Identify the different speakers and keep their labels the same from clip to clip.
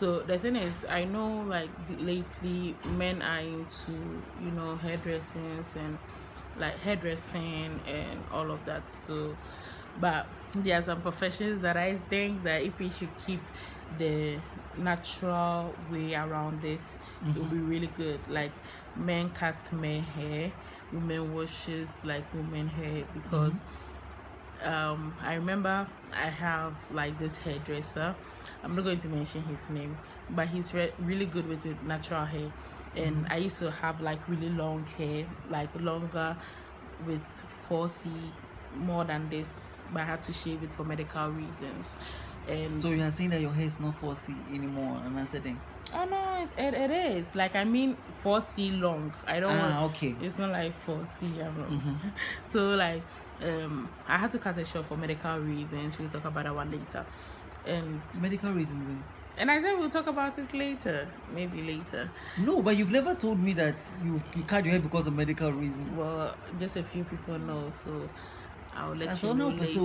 Speaker 1: So the thing is, I know like lately men are into hairdressings and like hairdressing and all of that. So, but there are some professions that I think that if we should keep the natural way around it, it will be really good. Like men cut men hair, women washes like women hair because I remember I have like this hairdresser. I'm not going to mention his name, but he's really good with the natural hair. And I used to have like really long hair, like longer with 4C more than this, but I had to shave it for medical reasons. And
Speaker 2: so you are saying that your hair is not 4C anymore, and I said,
Speaker 1: oh no, it is. Like I mean 4C long. I don't want,
Speaker 2: okay.
Speaker 1: It's not like 4C. So like I had to cut it short for medical reasons. We'll talk about that one later. And
Speaker 2: medical reasons, man.
Speaker 1: And I said we'll talk about it later. Maybe later.
Speaker 2: No, but you've never told me that you cut your hair because of medical reasons.
Speaker 1: Well, just a few people know, so I'll let
Speaker 2: That's
Speaker 1: you know later.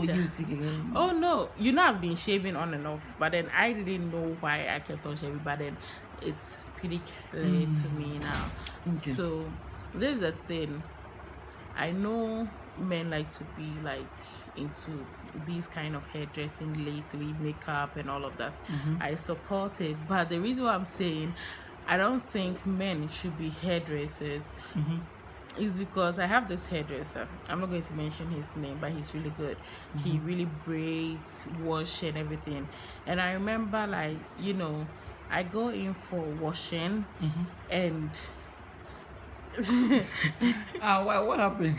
Speaker 1: Oh no, I've been shaving on and off, but then I didn't know why I kept on shaving, but then it's pretty clear to me now. Okay. So this is the thing. I know men like to be like into these kind of hairdressing lately, makeup and all of that. I support it, but the reason why I'm saying I don't think men should be hairdressers is because I have this hairdresser. I'm not going to mention his name, but he's really good. He really braids, wash and everything. And I remember like, I go in for washing and
Speaker 2: what happened?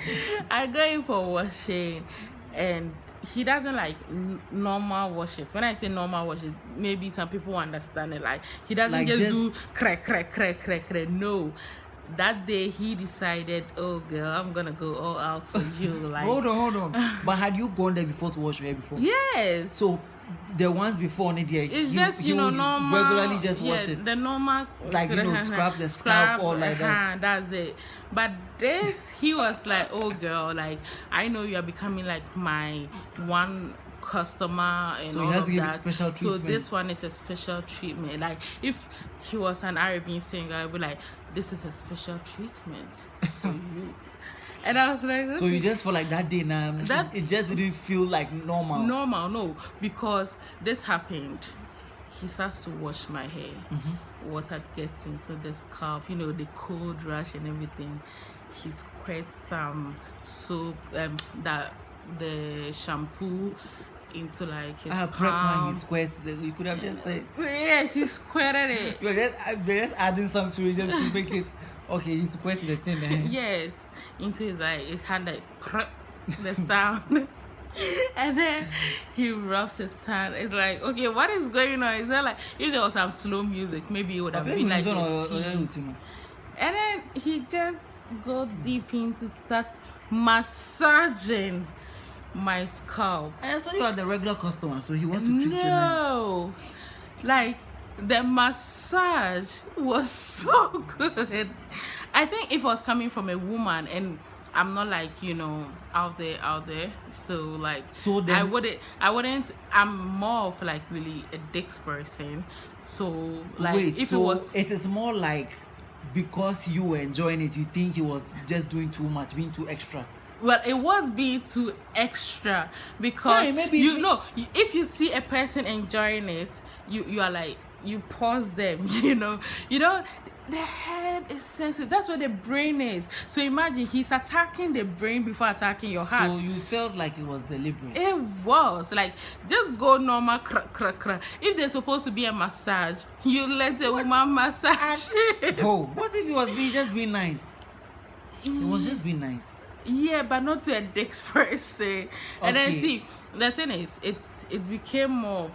Speaker 1: I go in for washing and he doesn't like normal wash it. When I say normal wash it, maybe some people understand it. Like he doesn't like just do crack. No. That day he decided, oh girl, I'm gonna go all out for you. Like
Speaker 2: hold on. But had you gone there before to wash your hair before?
Speaker 1: Yes.
Speaker 2: So the ones before
Speaker 1: it's just normal,
Speaker 2: regularly just wash it.
Speaker 1: The normal,
Speaker 2: it's like scrub the scalp or like that.
Speaker 1: That's it. But this, he was like, oh girl, like I know you are becoming like my one customer and
Speaker 2: so
Speaker 1: all
Speaker 2: he has
Speaker 1: of
Speaker 2: to give
Speaker 1: that.
Speaker 2: Special treatment.
Speaker 1: So this one is a special treatment. Like if he was an Arabian singer, I'd be like, this is a special treatment for you. And I was like,
Speaker 2: so you just feel like that day now, it just didn't feel like normal.
Speaker 1: No, because this happened. He starts to wash my hair. Water gets into the scalp, the cold rush and everything. He squirts some soap, the shampoo into like his palm.
Speaker 2: He squirts. You could have just said.
Speaker 1: Yes, he squirted it.
Speaker 2: You're just adding some to it just to make it. Okay, he squirted the thing.
Speaker 1: Yes, into his eye. It had like the sound. And then he rubs his hand. It's like, okay, what is going on? Is that like, if there was some slow music, maybe it would have been like and then he just go deep into start massaging my scalp.
Speaker 2: I saw you are the regular customer, so he wants to treat you nice.
Speaker 1: No, like the massage was so good. I think if it was coming from a woman, and I'm not like out there, so like
Speaker 2: then,
Speaker 1: I wouldn't. I'm more of like really a dicks person. So like
Speaker 2: it is more like because you were enjoying it, you think he was just doing too much, being too extra.
Speaker 1: Well, it was being too extra because if you see a person enjoying it, you are like, you pause them. The head is sensitive. That's where the brain is. So imagine he's attacking the brain before attacking your heart.
Speaker 2: So you felt like it was deliberate.
Speaker 1: It was like, just go normal crack. If there's supposed to be a massage, you let the woman massage it.
Speaker 2: Oh, what if it was just being nice? It was just being nice.
Speaker 1: Yeah, but not to a dicks person. Okay. And then see, the thing is, it became more of,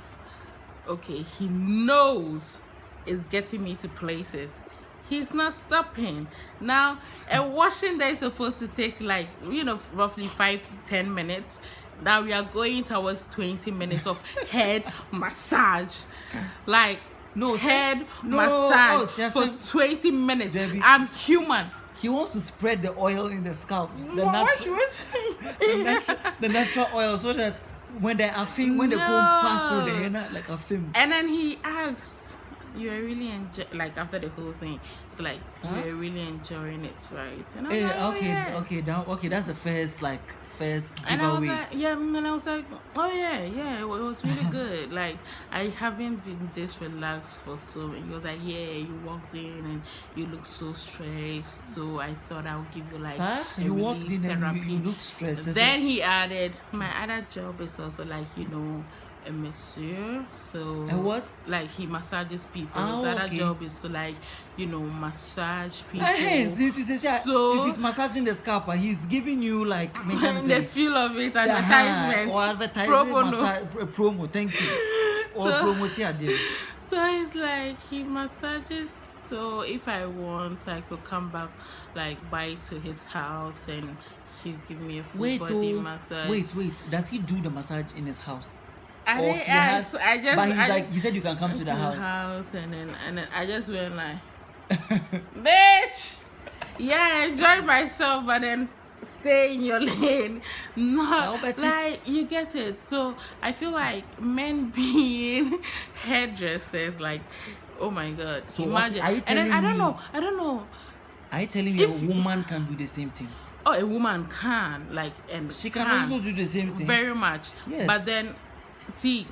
Speaker 1: okay, he knows it's getting me to places. He's not stopping. Now, a washing day is supposed to take like, roughly 5-10 minutes. Now we are going towards 20 minutes of head massage. Like, massage for 20 minutes.
Speaker 2: Debbie,
Speaker 1: I'm human.
Speaker 2: He wants to spread the oil in the scalp.
Speaker 1: The
Speaker 2: natural oil, so that when they comb pass through the henna like a film.
Speaker 1: And then he asks, you are really like after the whole thing, it's like
Speaker 2: Sir?
Speaker 1: you are really enjoying it, right? And I was
Speaker 2: Hey,
Speaker 1: like, oh,
Speaker 2: okay,
Speaker 1: yeah.
Speaker 2: okay. That's the first
Speaker 1: And I was
Speaker 2: giveaway.
Speaker 1: like, yeah, and I was like, oh yeah, it was really good. Like, I haven't been this relaxed for so many. He was like, yeah, you walked in and you look so stressed, so I thought I would give you like
Speaker 2: Sir,
Speaker 1: a
Speaker 2: you walked
Speaker 1: release
Speaker 2: in and
Speaker 1: therapy.
Speaker 2: you look stressed.
Speaker 1: Then he added, my other job is also like, a masseur. So
Speaker 2: And what?
Speaker 1: like he massages people.
Speaker 2: Oh,
Speaker 1: His other
Speaker 2: okay.
Speaker 1: job is to like, massage people.
Speaker 2: So if he's massaging the scalp, he's giving you like
Speaker 1: the feel of it,
Speaker 2: or
Speaker 1: advertisement,
Speaker 2: advertising promo. Thank you. Or promote.
Speaker 1: So it's like he massages. So if I want, I could come back like by to his house and he'll give me a full body massage.
Speaker 2: Wait. Does he do the massage in his house?
Speaker 1: I didn't ask.
Speaker 2: But he said you can come to the house.
Speaker 1: And then I just went like, bitch. Yeah, I enjoyed myself, but then stay in your lane. Not like you get it. So I feel like men being hairdressers, like, oh my god.
Speaker 2: So
Speaker 1: imagine.
Speaker 2: are you
Speaker 1: And then
Speaker 2: telling
Speaker 1: I don't
Speaker 2: me-
Speaker 1: know.
Speaker 2: Are you telling me a woman can do the same thing?
Speaker 1: Oh, a woman can, like, and
Speaker 2: She can also do the same thing.
Speaker 1: very much.
Speaker 2: Yes.
Speaker 1: But then, see,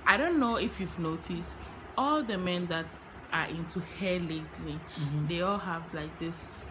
Speaker 1: I don't know if you've noticed, all the men that are into hair lately, they all have like this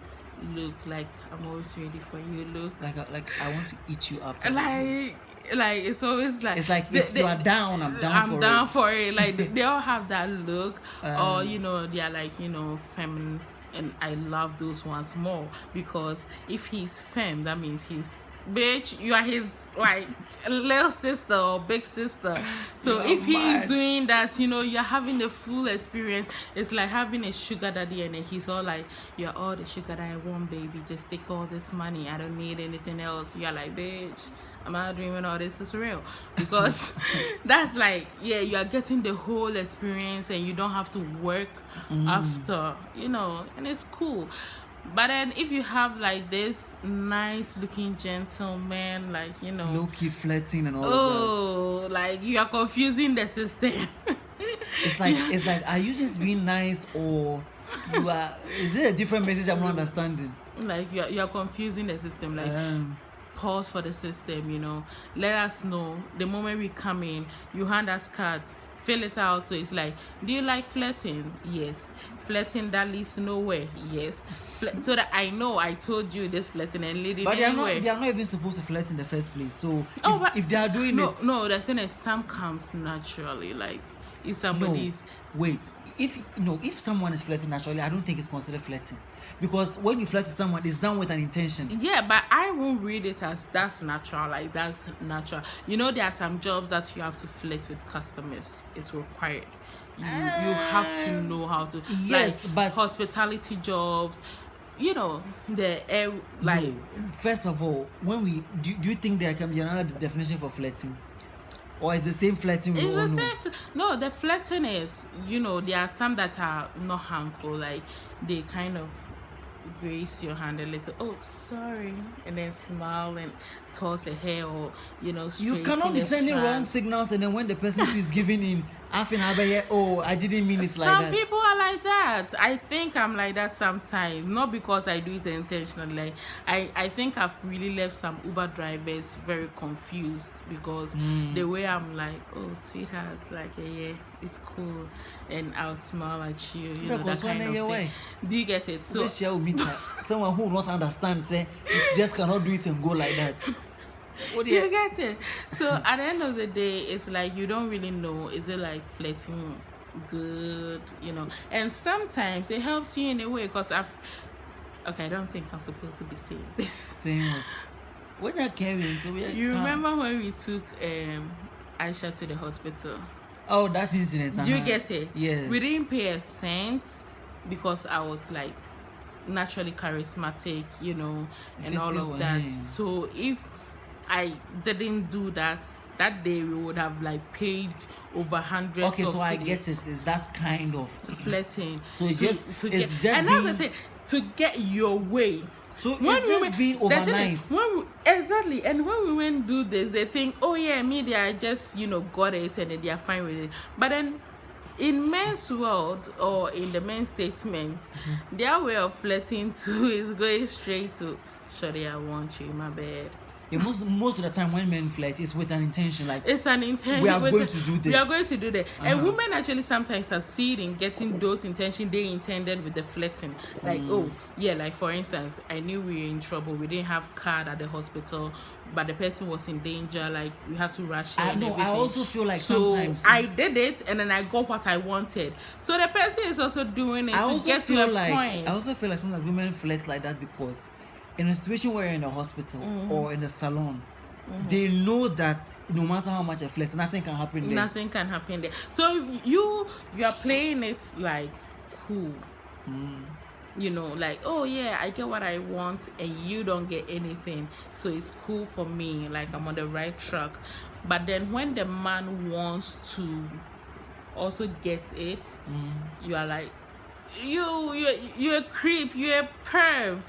Speaker 1: look, like I'm always ready for you look.
Speaker 2: Like I want to eat you up.
Speaker 1: Like it's always like
Speaker 2: it's like if you are down, I'm down
Speaker 1: for it. Like they all have that look, or they are like feminine. And I love those ones more because if he's femme, that means he's bitch. You are his like little sister or big sister. So if he's doing that, you're having the full experience. It's like having a sugar daddy, and then he's all like, "You're all the sugar that I want, baby. Just take all this money. I don't need anything else." You're like, bitch, I'm not dreaming all this is real, because that's like, yeah, you are getting the whole experience and you don't have to work after, and it's cool. But then if you have like this nice looking gentleman, like
Speaker 2: low-key flirting and all of
Speaker 1: that, like you are confusing the system.
Speaker 2: It's like are you just being nice, or is there a different message I'm not understanding?
Speaker 1: Like you are confusing the system, like pause for the system, let us know the moment we come in. You hand us cards, fill it out. So it's like, do you like flirting? Yes. Flirting that leads nowhere? Yes. So that I know I told you this flirting and leading anywhere.
Speaker 2: But they are not even supposed to flirt in the first place. So if they are doing it,
Speaker 1: no, the thing is, some comes naturally. Like if somebody's
Speaker 2: if someone is flirting naturally, I don't think it's considered flirting. Because when you flirt with someone, it's done with an intention.
Speaker 1: Yeah, but I won't read it as that's natural. Like, that's natural. There are some jobs that you have to flirt with customers. It's required. You have to know how to.
Speaker 2: Yes,
Speaker 1: like,
Speaker 2: but
Speaker 1: hospitality jobs. The air, like.
Speaker 2: No. First of all, when we do you think there can be another definition for flirting? Or is the same flirting?
Speaker 1: It's the same. No, the flirting is, there are some that are not harmful. Like, they kind of grace your hand a little. Oh, sorry, and then smile and toss a hair, or
Speaker 2: you cannot be sending wrong signals, and then when the person who is giving in, I didn't mean it like that.
Speaker 1: Some people are like that. I think I'm like that sometimes, not because I do it intentionally. I think I've really left some Uber drivers very confused because the way I'm like, oh sweetheart, like yeah, it's cool, and I'll smile at you, that kind of thing. Do you get it? So
Speaker 2: someone who wants to understand, say, you just cannot do it and go like that.
Speaker 1: You get it? So at the end of the day, it's like you don't really know, is it like flirting good, and sometimes it helps you in a way, because I don't think I'm supposed to be saying this.
Speaker 2: Saying what? When you're carrying, so
Speaker 1: you remember when we took Aisha to the hospital?
Speaker 2: Oh, that incident.
Speaker 1: Do you get it?
Speaker 2: Yes.
Speaker 1: We didn't pay a cent because I was like naturally charismatic, and all of that. So if I didn't do that day, we would have like paid over hundreds of
Speaker 2: so I
Speaker 1: cedis.
Speaker 2: guess it's that kind of
Speaker 1: flirting.
Speaker 2: So it's just
Speaker 1: and that's the thing, to get your way.
Speaker 2: So it's just being over nice.
Speaker 1: Exactly. And when women do this, they think, oh yeah, media just got it, and then they are fine with it. But then in men's world or in the men's statement, their way of flirting too is going straight to, "Shorty, I want you in my bed."
Speaker 2: Yeah, most of the time when men flirt, it's with an intention. Like,
Speaker 1: it's an intention.
Speaker 2: We are going to do this.
Speaker 1: We are going to do that. And women actually sometimes succeed in getting those intentions they intended with the flirting. Like, oh, yeah, like for instance, I knew we were in trouble. We didn't have card at the hospital, but the person was in danger. Like, we had to rush her.
Speaker 2: I also feel like
Speaker 1: so
Speaker 2: sometimes
Speaker 1: I did it, and then I got what I wanted. So the person is also doing it to get to a point.
Speaker 2: I also feel like sometimes women flex like that because in a situation where you're in a hospital or in a salon, they know that no matter how much I flex, nothing can happen there.
Speaker 1: Nothing can happen there. So you are playing it like cool. You know, like, oh yeah, I get what I want and you don't get anything, so it's cool for me, like I'm on the right track. But then when the man wants to also get it, you are like, you're a creep, you're a perv.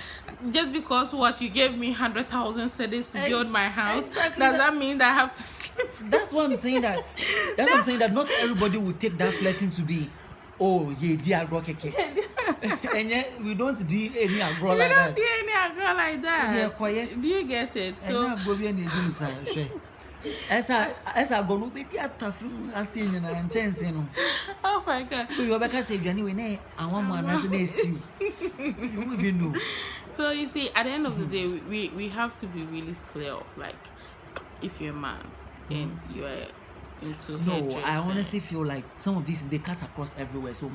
Speaker 1: Just because what you gave me 100,000 cedis to build my house, does that mean that I have to sleep?
Speaker 2: That's what I'm saying. I'm saying that not everybody will take that flirting to be, oh yeah, dear agro keke. And yet we don't do any agro like that.
Speaker 1: We don't do any agro like that.
Speaker 2: Yeah, quiet.
Speaker 1: Do you get it? So
Speaker 2: Esa go no be dia tafim ase nyina nchense no.
Speaker 1: Oh my God.
Speaker 2: You obeka say aduane we na awon mo anase na stew. You even know.
Speaker 1: So you see, at the end of the day, we have to be really clear of, like, if you're a man and you're into hairdressing.
Speaker 2: I honestly feel like some of these they cut across everywhere. So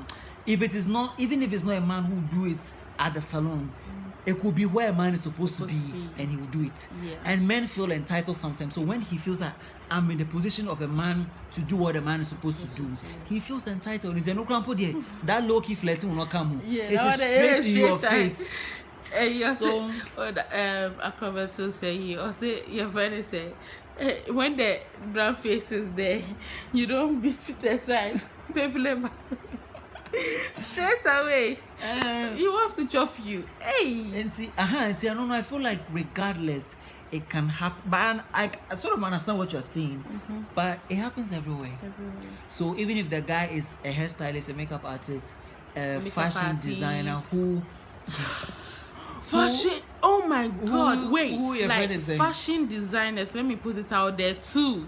Speaker 2: if it is not, even if it's not a man who do it at the salon, it could be where a man is supposed to be and he will do it.
Speaker 1: Yeah.
Speaker 2: And men feel entitled sometimes. So when he feels that I'm in the position of a man to do what a man is supposed to do, he feels entitled. That low-key flirting will not come.
Speaker 1: Yeah,
Speaker 2: it is straight in your face.
Speaker 1: So, Acrobat say, he also, your friend say, when the brown face is there, you don't beat the side. People straight away, he wants to chop you. Hey,
Speaker 2: and see, I don't know. I feel like regardless, it can happen. But I sort of understand what you're saying, but it happens everywhere. So even if the guy is a hairstylist, a makeup artist, a fashion designer who
Speaker 1: fashion, oh my God,
Speaker 2: who your
Speaker 1: like
Speaker 2: friend is there?
Speaker 1: Fashion designers, let me put it out there too.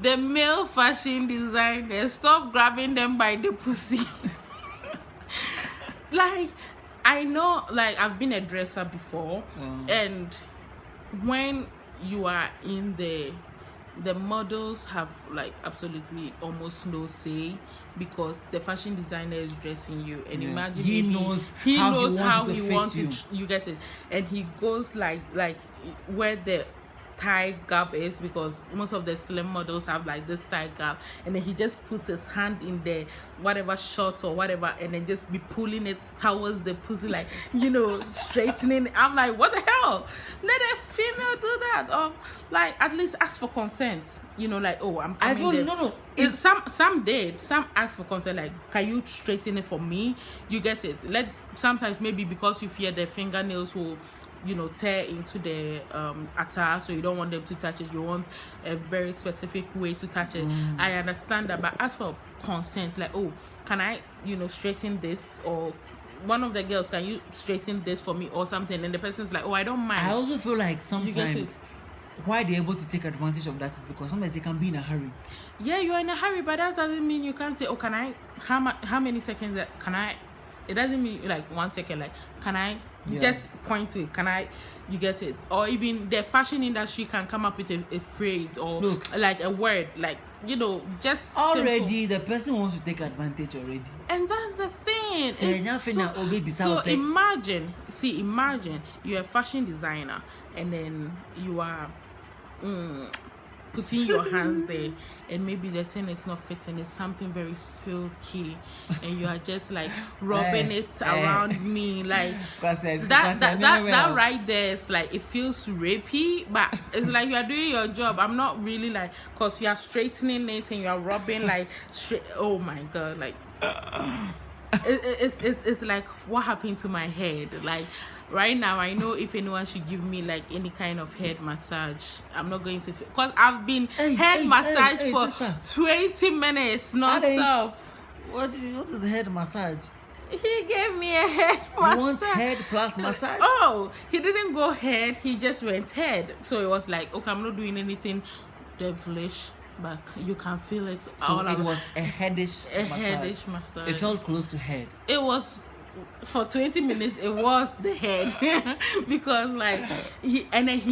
Speaker 1: The male fashion designers, stop grabbing them by the pussy. Like, I know, like, I've been a dresser before, and when you are in the models have like absolutely almost no say because the fashion designer is dressing you, and imagine
Speaker 2: he knows
Speaker 1: how he
Speaker 2: wants
Speaker 1: wants you get it, and he goes like where the thigh gap is, because most of the slim models have like this thigh gap, and then he just puts his hand in the whatever short or whatever, and then just be pulling it towards the pussy, like, you know, straightening. I'm like, what the hell? Let a female do that, or like at least ask for consent, you know, like, oh, I'm coming. I feel no. Some did. Some asked for consent, like, can you straighten it for me? You get it. Sometimes maybe because you fear the fingernails will, you know, tear into the attire, so you don't want them to touch it. You want a very specific way to touch it. I understand that, but as for consent, like, oh, can I, you know, straighten this, or one of the girls, can you straighten this for me or something, and the person's like, oh, I don't mind.
Speaker 2: I also feel like sometimes why they're able to take advantage of that is because sometimes they can be in a hurry.
Speaker 1: Yeah, you're in a hurry, but that doesn't mean you can't say, oh, can I, how many seconds can I, it doesn't mean like 1 second, like, can I just point to it, can I, you get it? Or even the fashion industry can come up with a phrase or like a word, like, you know, just
Speaker 2: already
Speaker 1: simple.
Speaker 2: The person wants to take advantage already, and
Speaker 1: that's the thing. So imagine you're a fashion designer, and then you are putting your hands there, and maybe the thing is not fitting, it's something very silky, and you are just like rubbing it around me, like that right there is like, it feels rapey, but it's like you are doing your job. I'm not really like, because you are straightening it and you are rubbing like straight. Oh my God, like it's like, what happened to my head? Like, right now, I know if anyone should give me like any kind of head massage, I'm not going to, because I've been head massage for
Speaker 2: sister.
Speaker 1: 20 minutes non-stop.
Speaker 2: What is head massage?
Speaker 1: He gave me a head massage.
Speaker 2: You want head plus massage?
Speaker 1: Oh, he didn't go head. He just went head. So it was like, okay, I'm not doing anything devilish, but you can feel it.
Speaker 2: So it was a headish massage.
Speaker 1: Headish massage.
Speaker 2: It felt close to head.
Speaker 1: It was for 20 minutes. It was the head because like he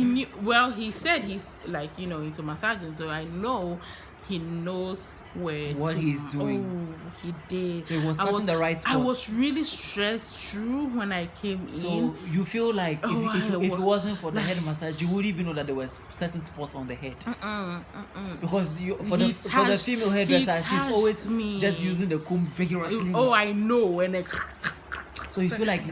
Speaker 1: knew. Well, he said he's like into massaging, so I know he knows what
Speaker 2: he's doing.
Speaker 1: Oh, he did.
Speaker 2: So he was touching the right spot.
Speaker 1: I was really stressed through when I came in.
Speaker 2: So you feel like if it wasn't for the head massage, you wouldn't even know that there were certain spots on the head. Because for the female hairdresser, she's always just using the comb vigorously.
Speaker 1: Oh, I know. And
Speaker 2: so you feel like,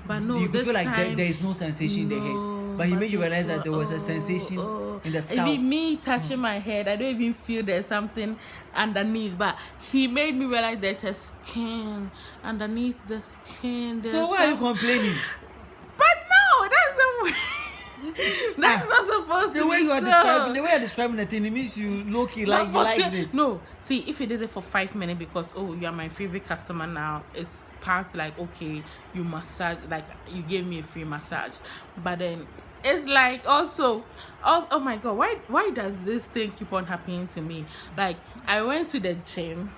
Speaker 1: but no,
Speaker 2: you
Speaker 1: this
Speaker 2: feel like
Speaker 1: time,
Speaker 2: there is no sensation in the head. But he made you realize that there was a sensation in the scalp.
Speaker 1: Even me touching my head, I don't even feel there's something underneath. But he made me realize there's a skin underneath the skin.
Speaker 2: So why are you complaining?
Speaker 1: But no, that's the way. That's not supposed to be
Speaker 2: the way you're describing the thing, it means you low-key like it.
Speaker 1: No, see, if you did it for 5 minutes because you are my favorite customer now, it's past like, okay, you massage, like you gave me a free massage, but then it's like also oh my god, why does this thing keep on happening to me? Like I went to the gym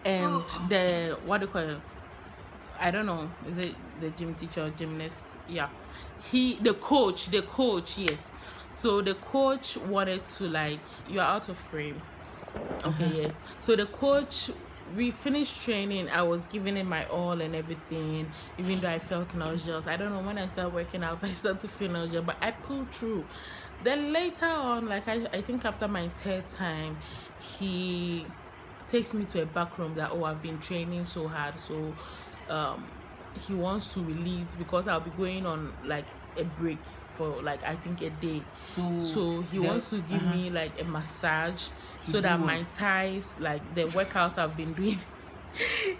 Speaker 1: and the what do you call it, I don't know, is it the gym teacher or gymnast? Yeah, the coach, yes. So the coach wanted to like, you're out of frame. Okay, yeah. So the coach, we finished training. I was giving it my all and everything, even though I felt nauseous. I don't know, when I started working out, I started to feel nauseous, but I pulled through. Then later on, like I think after my third time, he takes me to a back room that I've been training so hard, so he wants to release because I'll be going on like a break for like I think a day. So he wants to give me like a massage so that my thighs, like the workout I've been doing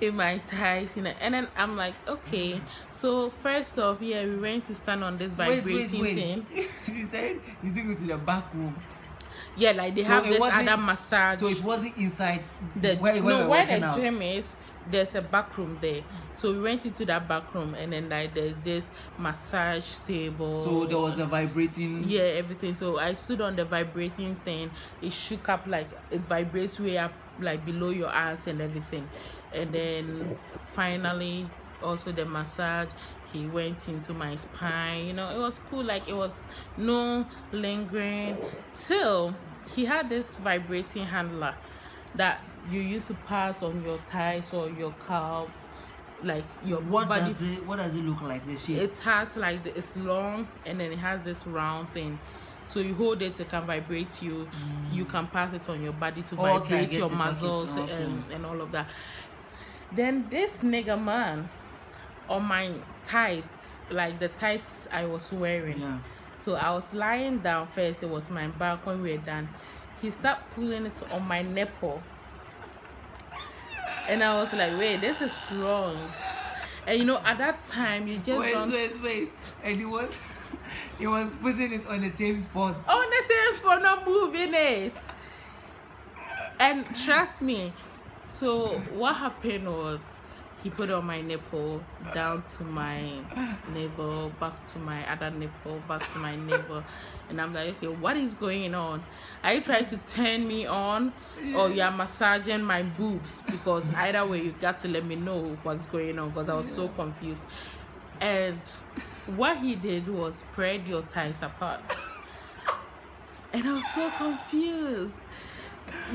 Speaker 1: in my thighs, and then I'm like, okay. So first off, we went to stand on this vibrating thing.
Speaker 2: He said he's doing it to the back room.
Speaker 1: Yeah, like they have this other massage.
Speaker 2: So it wasn't inside
Speaker 1: where the gym is. There's a back room there, so we went into that back room, and then like there's this massage table.
Speaker 2: So there was a vibrating.
Speaker 1: Yeah, everything. So I stood on the vibrating thing. It shook up, like it vibrates way up, like below your ass and everything. And then finally, also the massage. He went into my spine. It was cool. Like it was no lingering till he had this vibrating handler that you used to pass on your thighs or your calf, like your body.
Speaker 2: What does it look like? The shape?
Speaker 1: It has like it's long, and then it has this round thing. So you hold it can vibrate you. You can pass it on your body to vibrate your muscles and all of that. Then this nigga man on my tights, like the tights I was wearing.
Speaker 2: Yeah.
Speaker 1: So I was lying down first. It was my back. When we were done, he started pulling it on my nipple. And I was like, wait, this is wrong. And at that time, you just
Speaker 2: wait. And he was putting it on the same spot.
Speaker 1: On the same spot, not moving it. And trust me, so what happened was, he put on my nipple, down to my navel, back to my other nipple, back to my navel. And I'm like, okay, what is going on? Are you trying to turn me on, or you're massaging my boobs? Because either way, you got to let me know what's going on, because I was so confused. And what he did was spread your thighs apart. And I was so confused.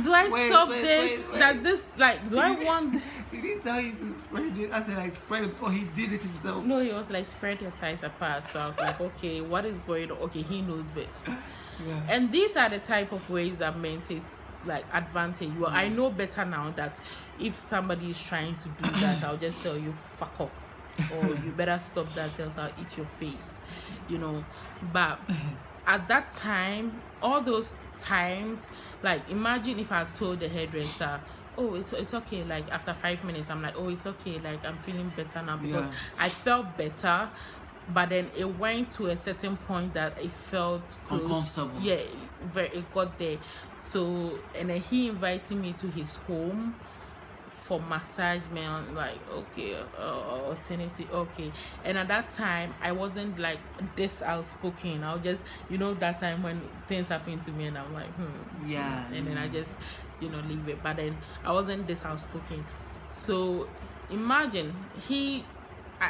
Speaker 1: Do I stop this? Does this, like, do I want...
Speaker 2: He didn't tell you to spread it. I said, like, spread it, or he did it himself.
Speaker 1: No, he was like, spread your thighs apart. So I was like, okay, what is going on? Okay, he knows best.
Speaker 2: Yeah.
Speaker 1: And these are the type of ways that men take, like, advantage. Well, I know better now that if somebody is trying to do that, I'll just tell you, fuck off. Or you better stop that, else I'll eat your face. But... at that time, all those times, like, imagine if I told the hairdresser, oh, it's okay, like, after 5 minutes, I'm like, oh, it's okay, like, I'm feeling better now, because I felt better, but then it went to a certain point that it felt close.
Speaker 2: Uncomfortable.
Speaker 1: Yeah, it got there. So, and then he invited me to his home for massage man, like okay, alternative, okay. And at that time I wasn't like this outspoken. I'll just, that time when things happen to me and I'm like
Speaker 2: Yeah.
Speaker 1: and then I just leave it. But then I wasn't this outspoken. So imagine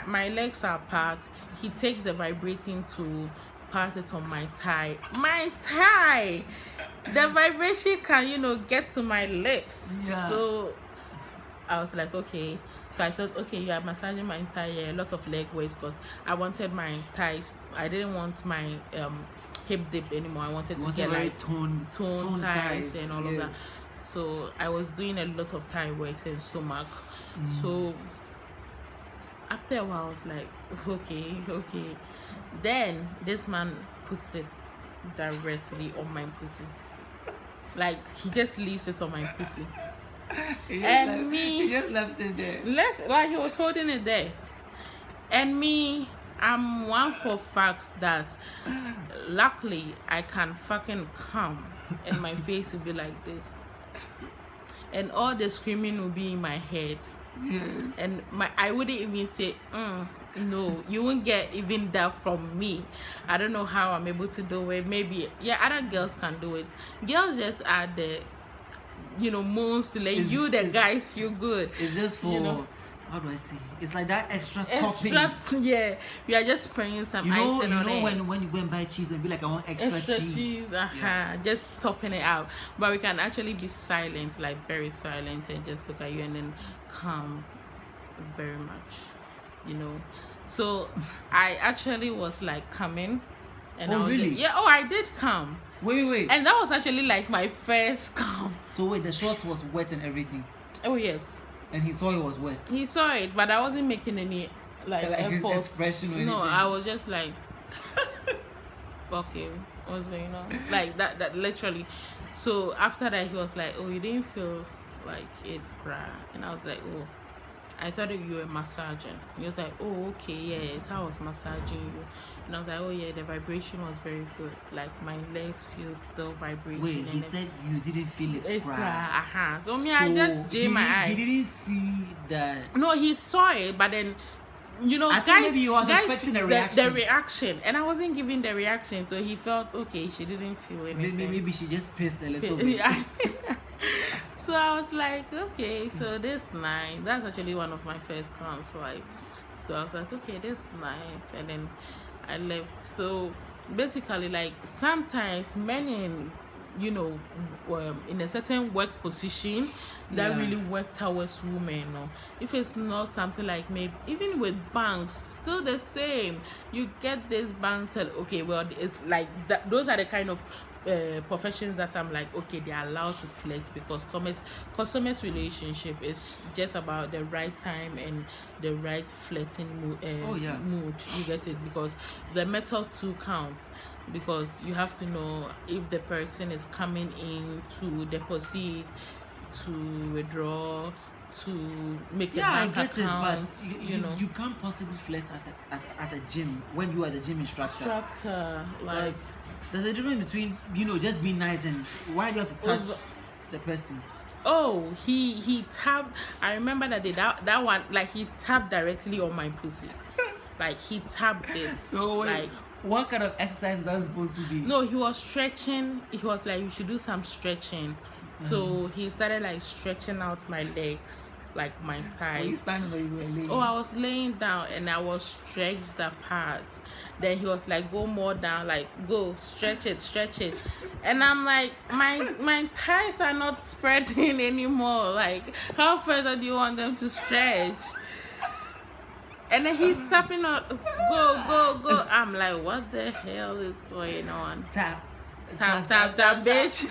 Speaker 1: my legs are apart, he takes the vibrating to pass it on my thigh. The vibration can get to my lips.
Speaker 2: Yeah.
Speaker 1: So I was like, okay. So I thought, okay, you are massaging my thigh, a lot of leg weights, because I wanted my thighs. I didn't want my hip dip anymore. I wanted to get like
Speaker 2: toned
Speaker 1: thighs and all of that. So I was doing a lot of thigh works and stomach. So after a while I was like, okay. Then this man puts it directly on my pussy. Like he just leaves it on my pussy.
Speaker 2: He just left it there.
Speaker 1: Like he was holding it there. And me, I'm one for fact that luckily I can fucking come and my face will be like this. And all the screaming will be in my head.
Speaker 2: Yes.
Speaker 1: And I wouldn't even say, no, you won't get even that from me. I don't know how I'm able to do it. Maybe, other girls can do it. Girls just add the, moans to let the guys feel good.
Speaker 2: It's just for, how do I say? It's like that extra topping.
Speaker 1: Yeah, we are just spraying some icing on it.
Speaker 2: When you go and buy cheese and be like, I want extra cheese.
Speaker 1: Just topping it out. But we can actually be silent, like very silent, and just look at you and then calm very much, So I actually was like coming. And I was
Speaker 2: really?
Speaker 1: I did come.
Speaker 2: Wait.
Speaker 1: And that was actually like my first come.
Speaker 2: So wait, the shorts was wet and everything?
Speaker 1: Oh yes.
Speaker 2: And he saw it was wet?
Speaker 1: He saw it, but I wasn't making any effort.
Speaker 2: Expression or anything?
Speaker 1: No, I was just like, okay, what's going on? Like that literally. So after that, he was like, oh, you didn't feel like it's cry. And I was like, oh, I thought you were massaging. He was like, oh, okay, yes, I was massaging you. And I was like, oh yeah, the vibration was very good. Like my legs feel still vibrating.
Speaker 2: Wait, he said you didn't feel it cry.
Speaker 1: So I just jammed my eye.
Speaker 2: He didn't see that.
Speaker 1: No, he saw it, but then
Speaker 2: I think maybe he was expecting a reaction.
Speaker 1: The reaction, and I wasn't giving the reaction, so he felt okay. She didn't feel anything.
Speaker 2: Maybe she just pissed a little bit.
Speaker 1: So I was like, okay, so this nice. That's actually one of my first comes. So I was like, okay, this nice, and then I left. So basically, like sometimes men in a certain work position that really work towards women, if it's not something like maybe even with banks, still the same. You get this bank okay, well, it's like that. Those are the kind of professions that I'm like, okay, they're allowed to flirt, because customers relationship is just about the right time and the right flirting mood. You get it? Because the method too counts, because you have to know if the person is coming in to deposit, to withdraw, to make a bank account.
Speaker 2: It, but you can't possibly flirt at a gym when you are the gym instructor.
Speaker 1: Like,
Speaker 2: there's a difference between just being nice and why do you have to touch the person.
Speaker 1: Oh, he tapped. I remember that one, like he tapped directly on my pussy. Like he tapped it.
Speaker 2: So like, what kind of exercise is that supposed to be? No,
Speaker 1: he was stretching. He was like, you should do some stretching. So he started like stretching out my legs, like my thighs.
Speaker 2: Were you standing or you were laying?
Speaker 1: Oh, I was laying down and I was stretched apart. Then he was like, go more down, like go stretch it. And I'm like, my thighs are not spreading anymore. Like, how further do you want them to stretch? And then he's tapping out, go. I'm like, what the hell is going on?
Speaker 2: Tap,
Speaker 1: bitch.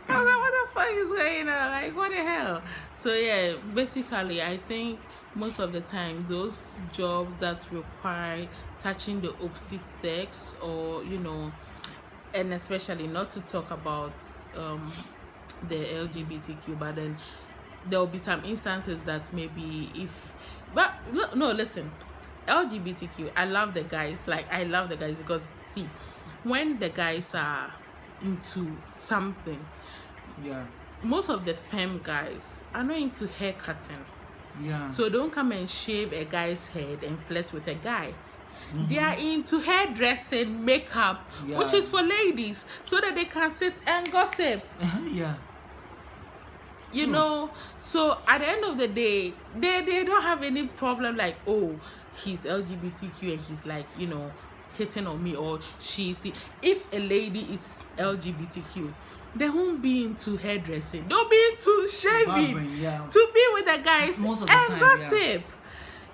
Speaker 1: I was like, what the fuck is going on? Like, what the hell? So yeah, basically, I think most of the time, those jobs that require touching the opposite sex, or and especially not to talk about the LGBTQ, but then there will be some instances that maybe no, listen, LGBTQ, I love the guys. Like, I love the guys because, see, when the guys are into something, most of the femme guys are not into hair cutting.
Speaker 2: Yeah.
Speaker 1: So don't come and shave a guy's head and flirt with a guy. They are into hairdressing, makeup, which is for ladies, so that they can sit and gossip.
Speaker 2: Yeah.
Speaker 1: You know, so at the end of the day, they don't have any problem like, oh, he's LGBTQ and he's like, you know, hitting on me, or she's. If a lady is LGBTQ, they won't be into hairdressing. They'll be into shaving, to be with the guys
Speaker 2: most of the
Speaker 1: and
Speaker 2: time,
Speaker 1: gossip.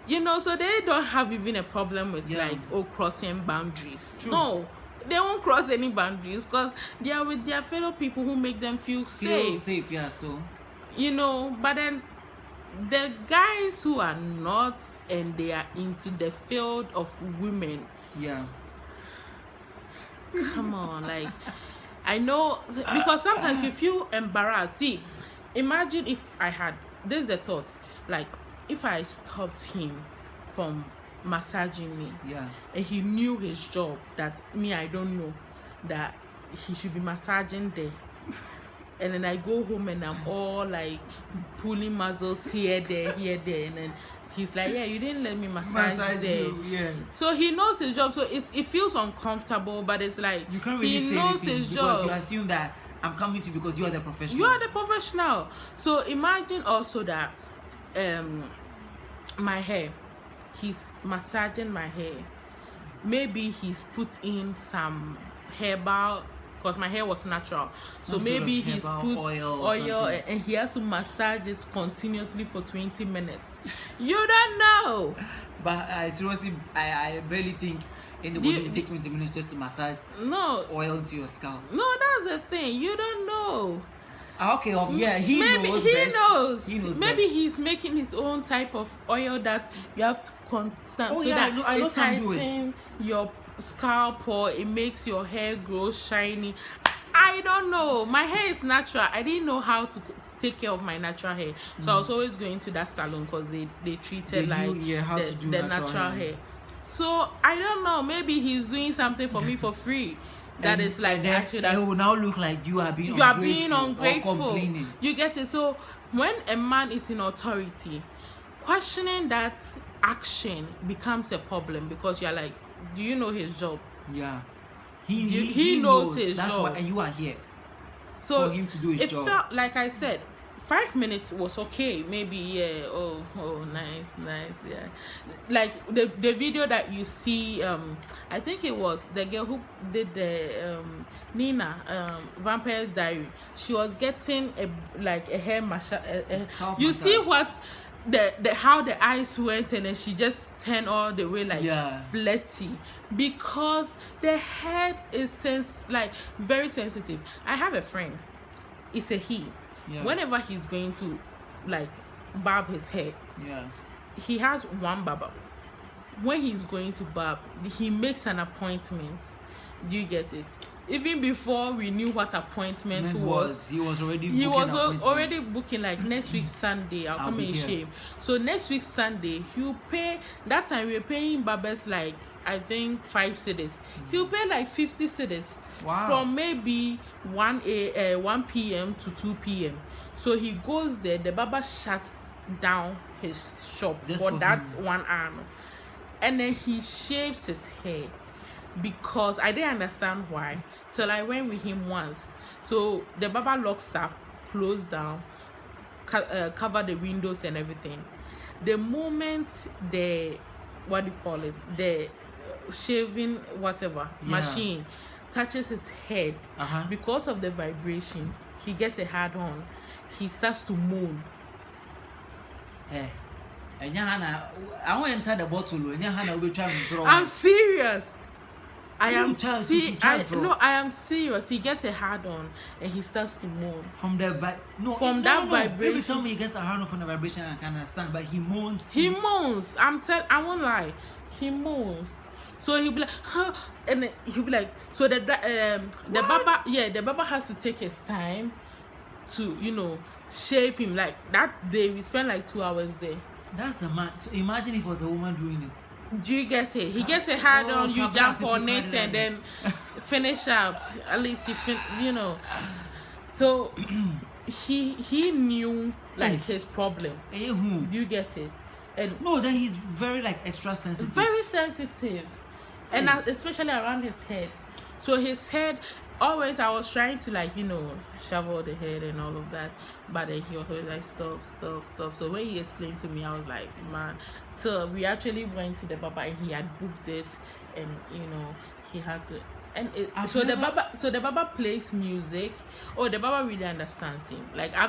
Speaker 1: You know, so they don't have even a problem with like, oh, crossing boundaries.
Speaker 2: True.
Speaker 1: No, they won't cross any boundaries because they are with their fellow people who make them feel safe.
Speaker 2: Yeah, so.
Speaker 1: You know, but then the guys who are not and they are into the field of women.
Speaker 2: Yeah.
Speaker 1: Come on, like, I know, because sometimes you feel embarrassed. See, imagine if I had, this is the thought, like, if I stopped him from massaging me, and he knew his job, that me, I don't know, that he should be massaging there. And then I go home and I'm all like pulling muscles here, there, and then he's like, yeah, you didn't let me massage there. So he knows his job, so it feels uncomfortable, but it's like,
Speaker 2: you can't really
Speaker 1: he knows his job.
Speaker 2: You assume that I'm coming to you because you are the professional.
Speaker 1: You are the professional. So imagine also that my hair, he's massaging my hair. Maybe he's put in some herbal, because my hair was natural, so maybe he's put oil and he has to massage it continuously for 20 minutes. You don't know.
Speaker 2: But seriously, I barely think anybody will take 20 minutes just to massage oil into your scalp.
Speaker 1: No, that's the thing. You don't know.
Speaker 2: Okay, yeah, he knows.
Speaker 1: Maybe he's making his own type of oil that you have to constantly.
Speaker 2: I know some do it.
Speaker 1: Your scalp, or it makes your hair grow shiny. I don't know. My hair is natural. I didn't know how to take care of my natural hair, so I was always going to that salon because they treated the natural hair. So I don't know. Maybe he's doing something for me for free. That is like,
Speaker 2: it will now look like you are being ungrateful. Or complaining.
Speaker 1: You get it? So when a man is in authority, questioning that action becomes a problem, because you're like, do you know his job?
Speaker 2: Yeah.
Speaker 1: He knows his job.
Speaker 2: And you are here
Speaker 1: so
Speaker 2: for him to do his job.
Speaker 1: It felt, like I said, 5 minutes was okay. Maybe, oh, nice, yeah. Like the video that you see, I think it was the girl who did the Nina, Vampire's Diary. She was getting a hair massage. You see what how the eyes went, and then she just turned all the way flirty, because the head is very sensitive. I have a friend, it's a he. Whenever he's going to barb his hair, he has one barber. When he's going to barb, he makes an appointment. Do you get it? Even before we knew what appointment was,
Speaker 2: he was already
Speaker 1: booking like next week Sunday. I'll come and shave. So next week Sunday, he'll pay. That time we were paying barbers I think 5 cedis. He'll pay like 50 cedis.
Speaker 2: Wow.
Speaker 1: From maybe 1 p.m. to 2 p.m. So he goes there. The barber shuts down his shop just for that 1 hour, and then he shaves his hair. Because I didn't understand why till I went with him once. So the barber locks up, close down, cover the windows and everything. The moment the shaving machine touches his head, because of the vibration, he gets a hard on. He starts to moan.
Speaker 2: I won't enter the bottle.
Speaker 1: I'm serious. I am serious. He gets a hard on and he starts to moan.
Speaker 2: From that vibration. Every time he gets a hard on from the vibration, I can understand, but he moans.
Speaker 1: He moans. I won't lie. He moans. So he'll be like, huh, and then he'll be like, so the barber has to take his time to shave him. Like that day we spent like 2 hours there.
Speaker 2: That's the man. So imagine if it was a woman doing it.
Speaker 1: Do you get it? He gets a hard on, you jump on it, and then finish up. At least So he knew like his problem.
Speaker 2: Who?
Speaker 1: Do you get it? And
Speaker 2: no, then he's very like extra sensitive.
Speaker 1: Very sensitive, and especially around his head. So his head, always I was trying to like shovel the head and all of that, but then he was always like stop. So when he explained to me, I was like, man. So we actually went to the Baba and he had booked it, and he had to. And the Baba plays music. Oh, the Baba really understands him. Like I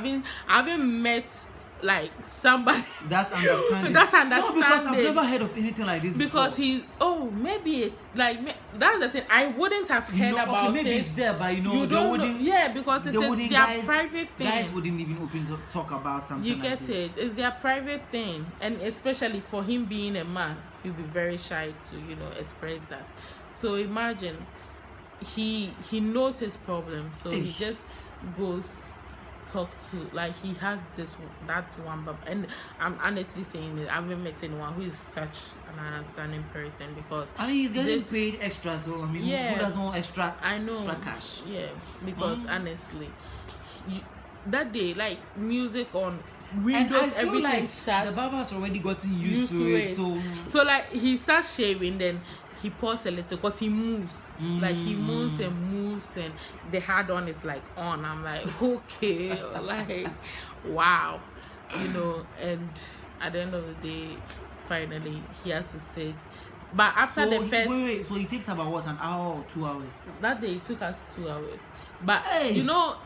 Speaker 1: haven't met like somebody
Speaker 2: that understands.
Speaker 1: No,
Speaker 2: because I've never heard of anything like this
Speaker 1: because
Speaker 2: before.
Speaker 1: Maybe it's like that's the thing. I wouldn't have heard about it.
Speaker 2: Maybe it's there, but you
Speaker 1: don't know. Yeah, because it's their private thing.
Speaker 2: Guys wouldn't even open to talk about something.
Speaker 1: You get it? It's their private thing, and especially for him being a man, he'll be very shy to express that. So imagine he knows his problem, so he just goes talk to, like, he has that one, and I'm honestly saying that I haven't met anyone who is such an understanding person, because
Speaker 2: he's getting paid extra, so who doesn't want extra cash?
Speaker 1: Yeah, because honestly, that day, like, music on Windows, everything
Speaker 2: like
Speaker 1: shut.
Speaker 2: The Baba's already gotten used to it.
Speaker 1: So like he starts shaving, then he paused a little because he moves. Like he moves, and the hard on is like on. I'm like, okay, like wow, and at the end of the day, finally he has to sit. But after the first
Speaker 2: wait, so it takes about what, an hour or 2 hours?
Speaker 1: That day it took us 2 hours. But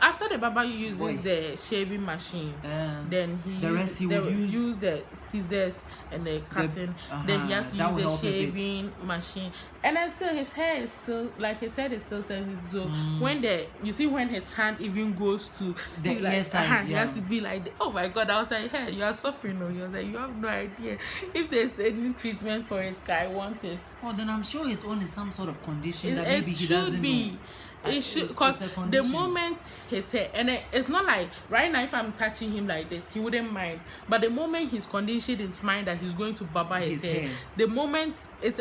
Speaker 1: after the Baba uses the shaving machine, then he would use the scissors and the cutting. Then he has to use the shaving machine. And then still his hair is still sensitive. So when his hand even goes to
Speaker 2: the ear side,
Speaker 1: he has to be like, oh my God! I was like, hey, you are suffering. No, he was like, you have no idea. If there's any treatment for it, I want it.
Speaker 2: Oh, then I'm sure his own is some sort of condition that maybe he doesn't know.
Speaker 1: It should, because the moment his hair, and it's not like right now if I'm touching him like this, he wouldn't mind. But the moment he's conditioned his mind that he's going to baba his hair, the moment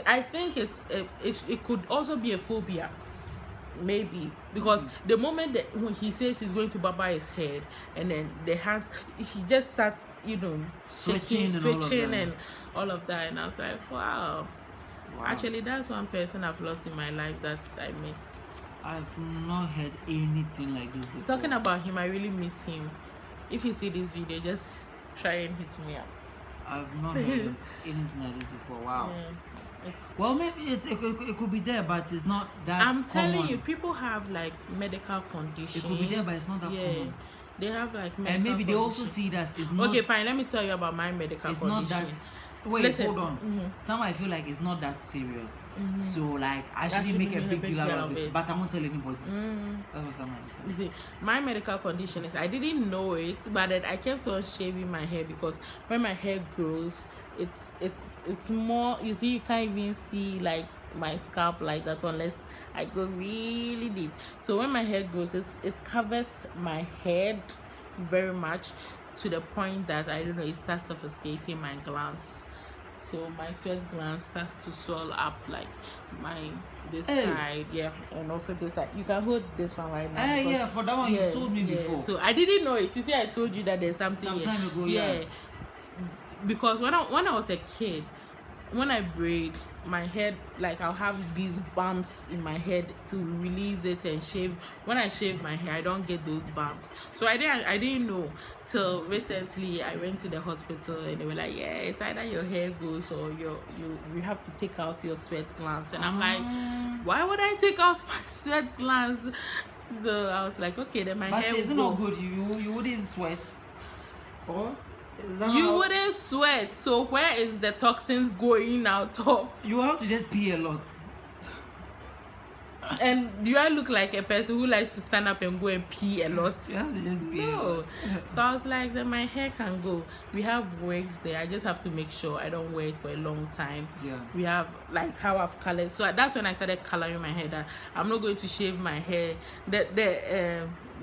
Speaker 1: I think it could also be a phobia, maybe, because the moment that when he says he's going to baba his head, and then the hands, he just starts shaking, twitching, and all of that, and I was like, wow. Actually, that's one person I've lost in my life that I miss.
Speaker 2: I've not heard anything like this before.
Speaker 1: Talking about him, I really miss him. If you see this video, just try and hit me up.
Speaker 2: I've not heard of anything like this before. Wow.
Speaker 1: Yeah,
Speaker 2: well, maybe it could be there, but it's not that
Speaker 1: I'm telling
Speaker 2: common.
Speaker 1: you, people have like medical conditions.
Speaker 2: It could be there, but it's not that common.
Speaker 1: They have like medical
Speaker 2: and maybe they
Speaker 1: conditions.
Speaker 2: also see that it's not.
Speaker 1: Okay, fine. Let me tell you about my medical condition.
Speaker 2: It's not that. Wait,
Speaker 1: listen.
Speaker 2: Hold on. Some I feel like it's not that serious. So like I shouldn't make a big deal out of it. But I won't tell anybody. That's what someone said.
Speaker 1: You see, my medical condition is I didn't know it, but then I kept on shaving my hair because when my hair grows, it's more. You see, you can't even see like my scalp like that unless I go really deep. So when my hair grows, it covers my head very much to the point that I don't know, it starts suffocating my glands. So my sweat gland starts to swell up, like this side, and also this side. You can hold this one right now.
Speaker 2: For that one you told me before.
Speaker 1: So I didn't know it. You see, I told you that there's something.
Speaker 2: Some time ago,
Speaker 1: Because when I was a kid, when I braid my head, like I'll have these bumps in my head to release it and shave. When I shave my hair, I don't get those bumps. So I didn't know till recently. I went to the hospital and they were like, yeah, it's either your hair goes or you have to take out your sweat glands. And I'm like, why would I take out my sweat glands? So I was like, okay, then my hair
Speaker 2: will go. But it's not good. You wouldn't sweat, or
Speaker 1: wouldn't sweat, so where is the toxins going out of? You
Speaker 2: have to just pee a lot.
Speaker 1: And do I look like a person who likes to stand up and go and pee a lot?
Speaker 2: You have to just pee a lot.
Speaker 1: So I was like, then my hair can go. We have wigs there. I just have to make sure I don't wear it for a long time. We have like how I've colored. So that's when I started coloring my hair, that I'm not going to shave my hair.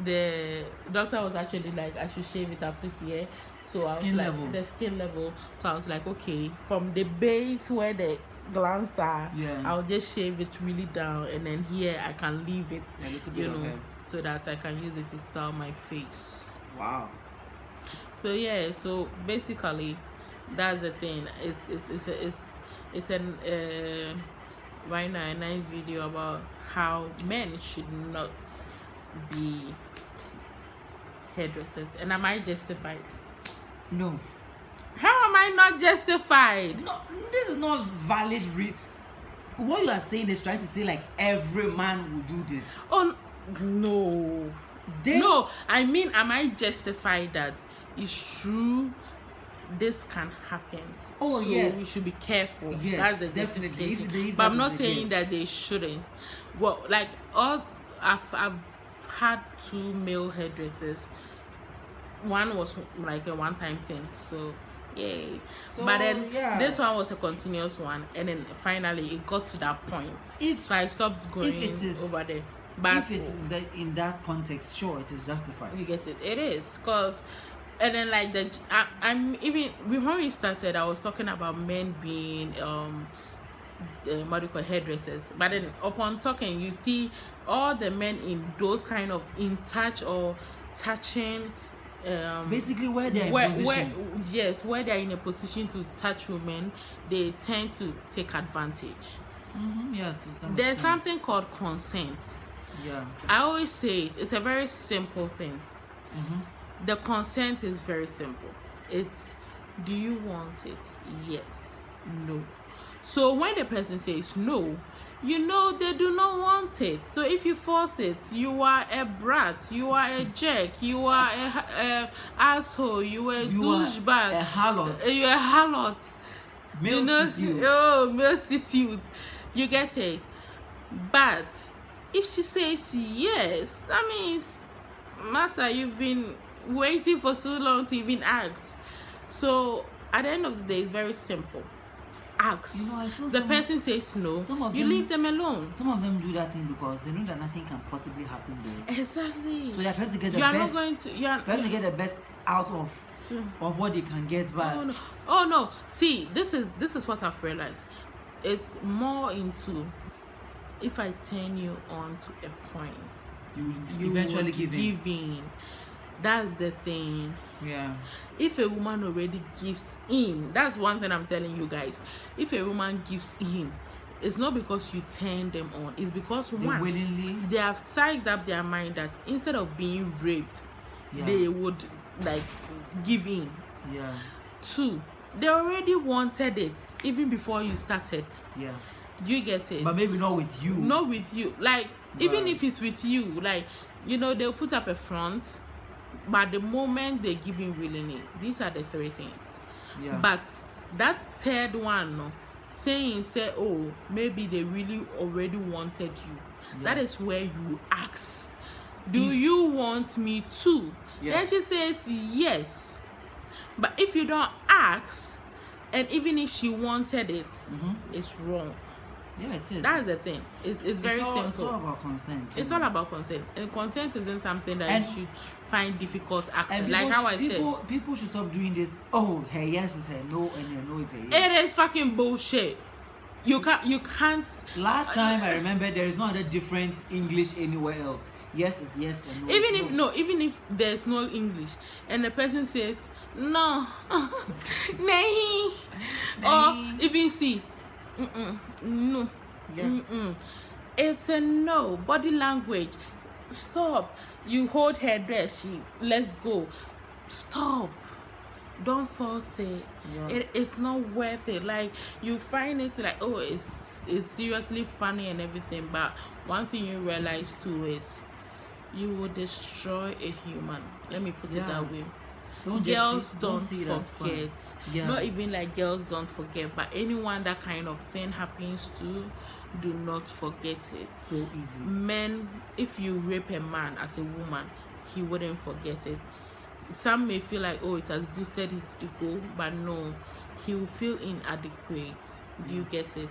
Speaker 1: The doctor was actually like, I should shave it up to here. So I was like, the skin level. So I was like, okay, from the base where the glands are, I'll just shave it really down, and then here I can leave it, so that I can use it to style my face.
Speaker 2: Wow.
Speaker 1: So yeah, so basically, that's the thing. It's an right now a nice video about how men should not be hairdressers. And am I justified?
Speaker 2: No.
Speaker 1: How am I not justified?
Speaker 2: No, this is not valid. What you are saying is trying to say like every man will do this.
Speaker 1: Oh no. No, I mean, am I justified that it's true this can happen?
Speaker 2: Oh,
Speaker 1: so
Speaker 2: yes.
Speaker 1: we should be careful.
Speaker 2: Yes,
Speaker 1: that's the
Speaker 2: definitely. If
Speaker 1: but I'm
Speaker 2: that
Speaker 1: not
Speaker 2: is the
Speaker 1: saying
Speaker 2: case.
Speaker 1: that they shouldn't. Well, like I've had 2 male hairdressers. One was like a one-time thing, so yay.
Speaker 2: So,
Speaker 1: but then
Speaker 2: yeah.
Speaker 1: this one was a continuous one, and then finally it got to that point. So I stopped going over there. But
Speaker 2: if it's in that context, sure, it is justified.
Speaker 1: You get it. It is, cause, and then like I'm even when we started, I was talking about men being what do you call hairdressers. But then upon talking, you see all the men in those kind of in touch or touching.
Speaker 2: Basically, where they're in position.
Speaker 1: Where they're in a position to touch women, they tend to take advantage.
Speaker 2: Yeah,
Speaker 1: there's something called consent.
Speaker 2: Yeah,
Speaker 1: I always say it's a very simple thing. The consent is very simple. It's, do you want it? Yes, no. So when the person says no, you know they do not want it. So if you force it, you are a brat, you are a jerk, you are a asshole, you are a douchebag,
Speaker 2: a harlot.
Speaker 1: You're a harlot. Prostitute. You get it. But if she says yes, that means, Master, you've been waiting for so long to even ask. So at the end of the day, it's very simple. Ask. The person says no, you leave them alone.
Speaker 2: Some of them do that thing because they know that nothing can possibly happen there.
Speaker 1: Exactly.
Speaker 2: So they're trying to get the best. Trying to get the best out of what they can get back.
Speaker 1: Oh no. See, this is what I've realized. It's more into, if I turn you on to a point,
Speaker 2: you eventually give
Speaker 1: in. That's the thing.
Speaker 2: Yeah.
Speaker 1: If a woman already gives in, that's one thing I'm telling you guys. If a woman gives in, it's not because you turn them on. It's because they have psyched up their mind that instead of being raped, they would like give in.
Speaker 2: Yeah.
Speaker 1: 2, they already wanted it even before you started.
Speaker 2: Yeah.
Speaker 1: Do you get it?
Speaker 2: But maybe not with you.
Speaker 1: Not with you. Like, even if it's with you, like, they'll put up a front, but the moment they're giving willingly, these are the 3 things.
Speaker 2: Yeah.
Speaker 1: But that third one, say, oh, maybe they really already wanted you. That is where you ask, do you want me to? Then she says yes. But if you don't ask, and even if she wanted it, it's wrong.
Speaker 2: Yeah, it is.
Speaker 1: That's the thing. It's very simple.
Speaker 2: It's all about consent.
Speaker 1: It's all about consent. And consent isn't something that you should find difficult access. Like how I said.
Speaker 2: People should stop doing this. Oh, her yes is her no, and her no is her yes.
Speaker 1: It is fucking bullshit. You can't.
Speaker 2: Last time I remember, there is no other different English anywhere else. Yes is yes and no
Speaker 1: even if there's no English and the person says no, nahi, or even see, no, it's a no. Body language. Stop. You hold her dress. Let's go. Stop. Don't force it. It's not worth it. Like, you find it like, oh, it's seriously funny and everything, but one thing you realize too is you will destroy a human. Let me put it that way. Girls don't forget. Not even like girls don't forget, but anyone that kind of thing happens to, do not forget it.
Speaker 2: So easy.
Speaker 1: Men, if you rape a man as a woman, he wouldn't forget it. Some may feel like, oh, it has boosted his ego, but no, he will feel inadequate. Do you get it?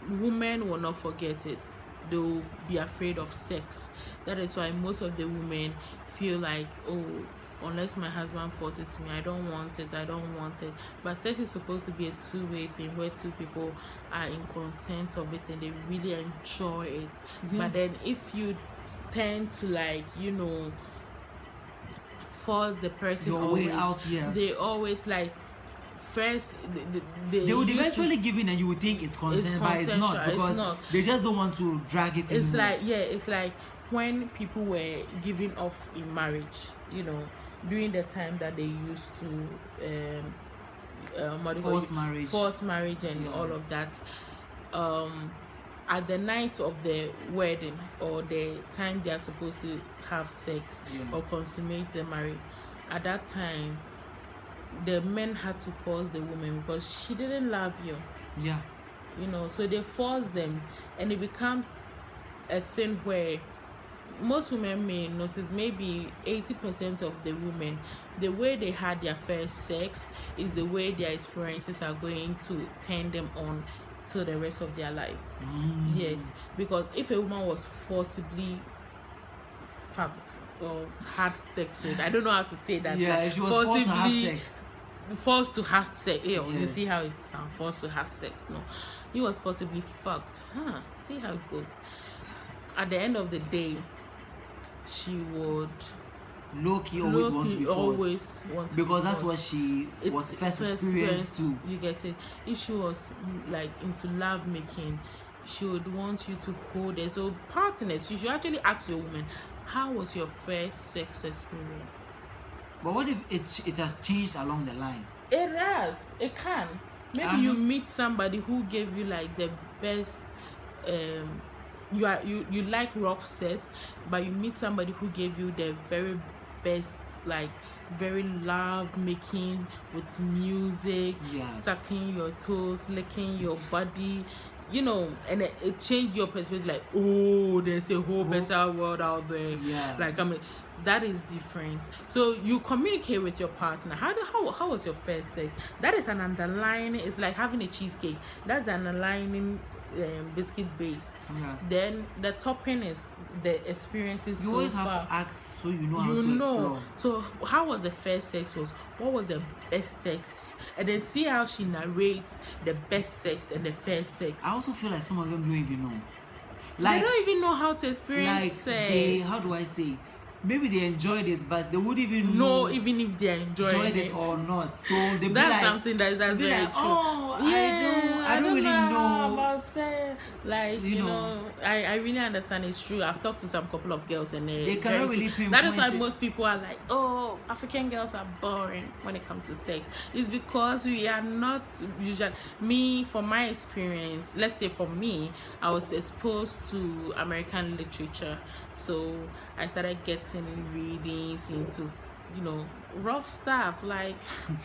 Speaker 1: Women will not forget it. They will be afraid of sex. That is why most of the women feel like, oh, unless my husband forces me, I don't want it. But sex is supposed to be a two-way thing where 2 people are in consent of it and they really enjoy it. But then if you tend to, like, force the person
Speaker 2: your
Speaker 1: always.
Speaker 2: way out. Yeah,
Speaker 1: They always like first
Speaker 2: they would
Speaker 1: used to-
Speaker 2: eventually give in, and you would think it's consent, but it's not,
Speaker 1: consensual,
Speaker 2: because
Speaker 1: it's not.
Speaker 2: they just don't want to drag it
Speaker 1: It's
Speaker 2: anymore.
Speaker 1: like, yeah, it's like when people were giving off in marriage, you know, during the time that they used to what do you call
Speaker 2: Forced
Speaker 1: it?
Speaker 2: marriage.
Speaker 1: Forced marriage and
Speaker 2: Yeah.
Speaker 1: all of that. At the night of the wedding or the time they are supposed to have sex
Speaker 2: Yeah.
Speaker 1: or consummate the marriage, at that time the men had to force the woman because she didn't love you,
Speaker 2: Yeah.
Speaker 1: you know. So they force them, and it becomes a thing where most women may notice maybe 80% of the women, the way they had their first sex is the way their experiences are going to turn them on till the rest of their life. Yes, because if a woman was forcibly fucked or had sex with, I don't know how to say that.
Speaker 2: Yeah,
Speaker 1: like,
Speaker 2: she was forced to have
Speaker 1: forcibly
Speaker 2: sex.
Speaker 1: forced to have sex. You
Speaker 2: Yes.
Speaker 1: see how it sounds, forced to have sex. No, he was forcibly fucked. See how it goes. At the end of the day, she would
Speaker 2: Low-key always want to be forced.
Speaker 1: always want to
Speaker 2: Because
Speaker 1: be
Speaker 2: that's
Speaker 1: forced.
Speaker 2: what she was first experienced to.
Speaker 1: You get it. If she was like into love making, she would want you to hold it. So partners, you should actually ask your woman, how was your first sex experience?
Speaker 2: But what if it has changed along the line?
Speaker 1: It has. It can. Maybe you meet somebody who gave you like the best. You like rough sex, but you meet somebody who gave you the very best, like very love making with music,
Speaker 2: Yeah.
Speaker 1: sucking your toes, licking your body, you know, and it changed your perspective. Like, oh, there's a whole better world out there.
Speaker 2: Yeah.
Speaker 1: Like, I mean, that is different. So you communicate with your partner. How was your first sex? That is an underlying. It's like having a cheesecake. That's an underlying biscuit base.
Speaker 2: Yeah.
Speaker 1: Then the topping is the experiences.
Speaker 2: You
Speaker 1: so
Speaker 2: always
Speaker 1: far.
Speaker 2: have to ask so you know how
Speaker 1: You
Speaker 2: to
Speaker 1: know.
Speaker 2: explore.
Speaker 1: So how was the first sex? What was the best sex? And then see how she narrates the best sex and the first sex.
Speaker 2: I also feel like some of them don't even know.
Speaker 1: They don't even know how to experience
Speaker 2: like
Speaker 1: sex.
Speaker 2: how do I say? Maybe they enjoyed it, but they wouldn't even
Speaker 1: know
Speaker 2: know
Speaker 1: even if they enjoyed
Speaker 2: it or not. So they be
Speaker 1: that's
Speaker 2: like,
Speaker 1: something that's
Speaker 2: they'll be
Speaker 1: very
Speaker 2: like,
Speaker 1: true.
Speaker 2: oh,
Speaker 1: Yeah,
Speaker 2: I don't really know.
Speaker 1: about sex. Like,
Speaker 2: You
Speaker 1: you
Speaker 2: know.
Speaker 1: know, I really understand it's true. I've talked to some couple of girls and
Speaker 2: They
Speaker 1: it's
Speaker 2: cannot
Speaker 1: very
Speaker 2: really
Speaker 1: true. That is why
Speaker 2: pinpoint it.
Speaker 1: most people are like, oh, African girls are boring when it comes to sex. It's because we are not usually, me, from my experience, let's say for me, I was exposed to American literature. So I started getting readings into, you know, rough stuff like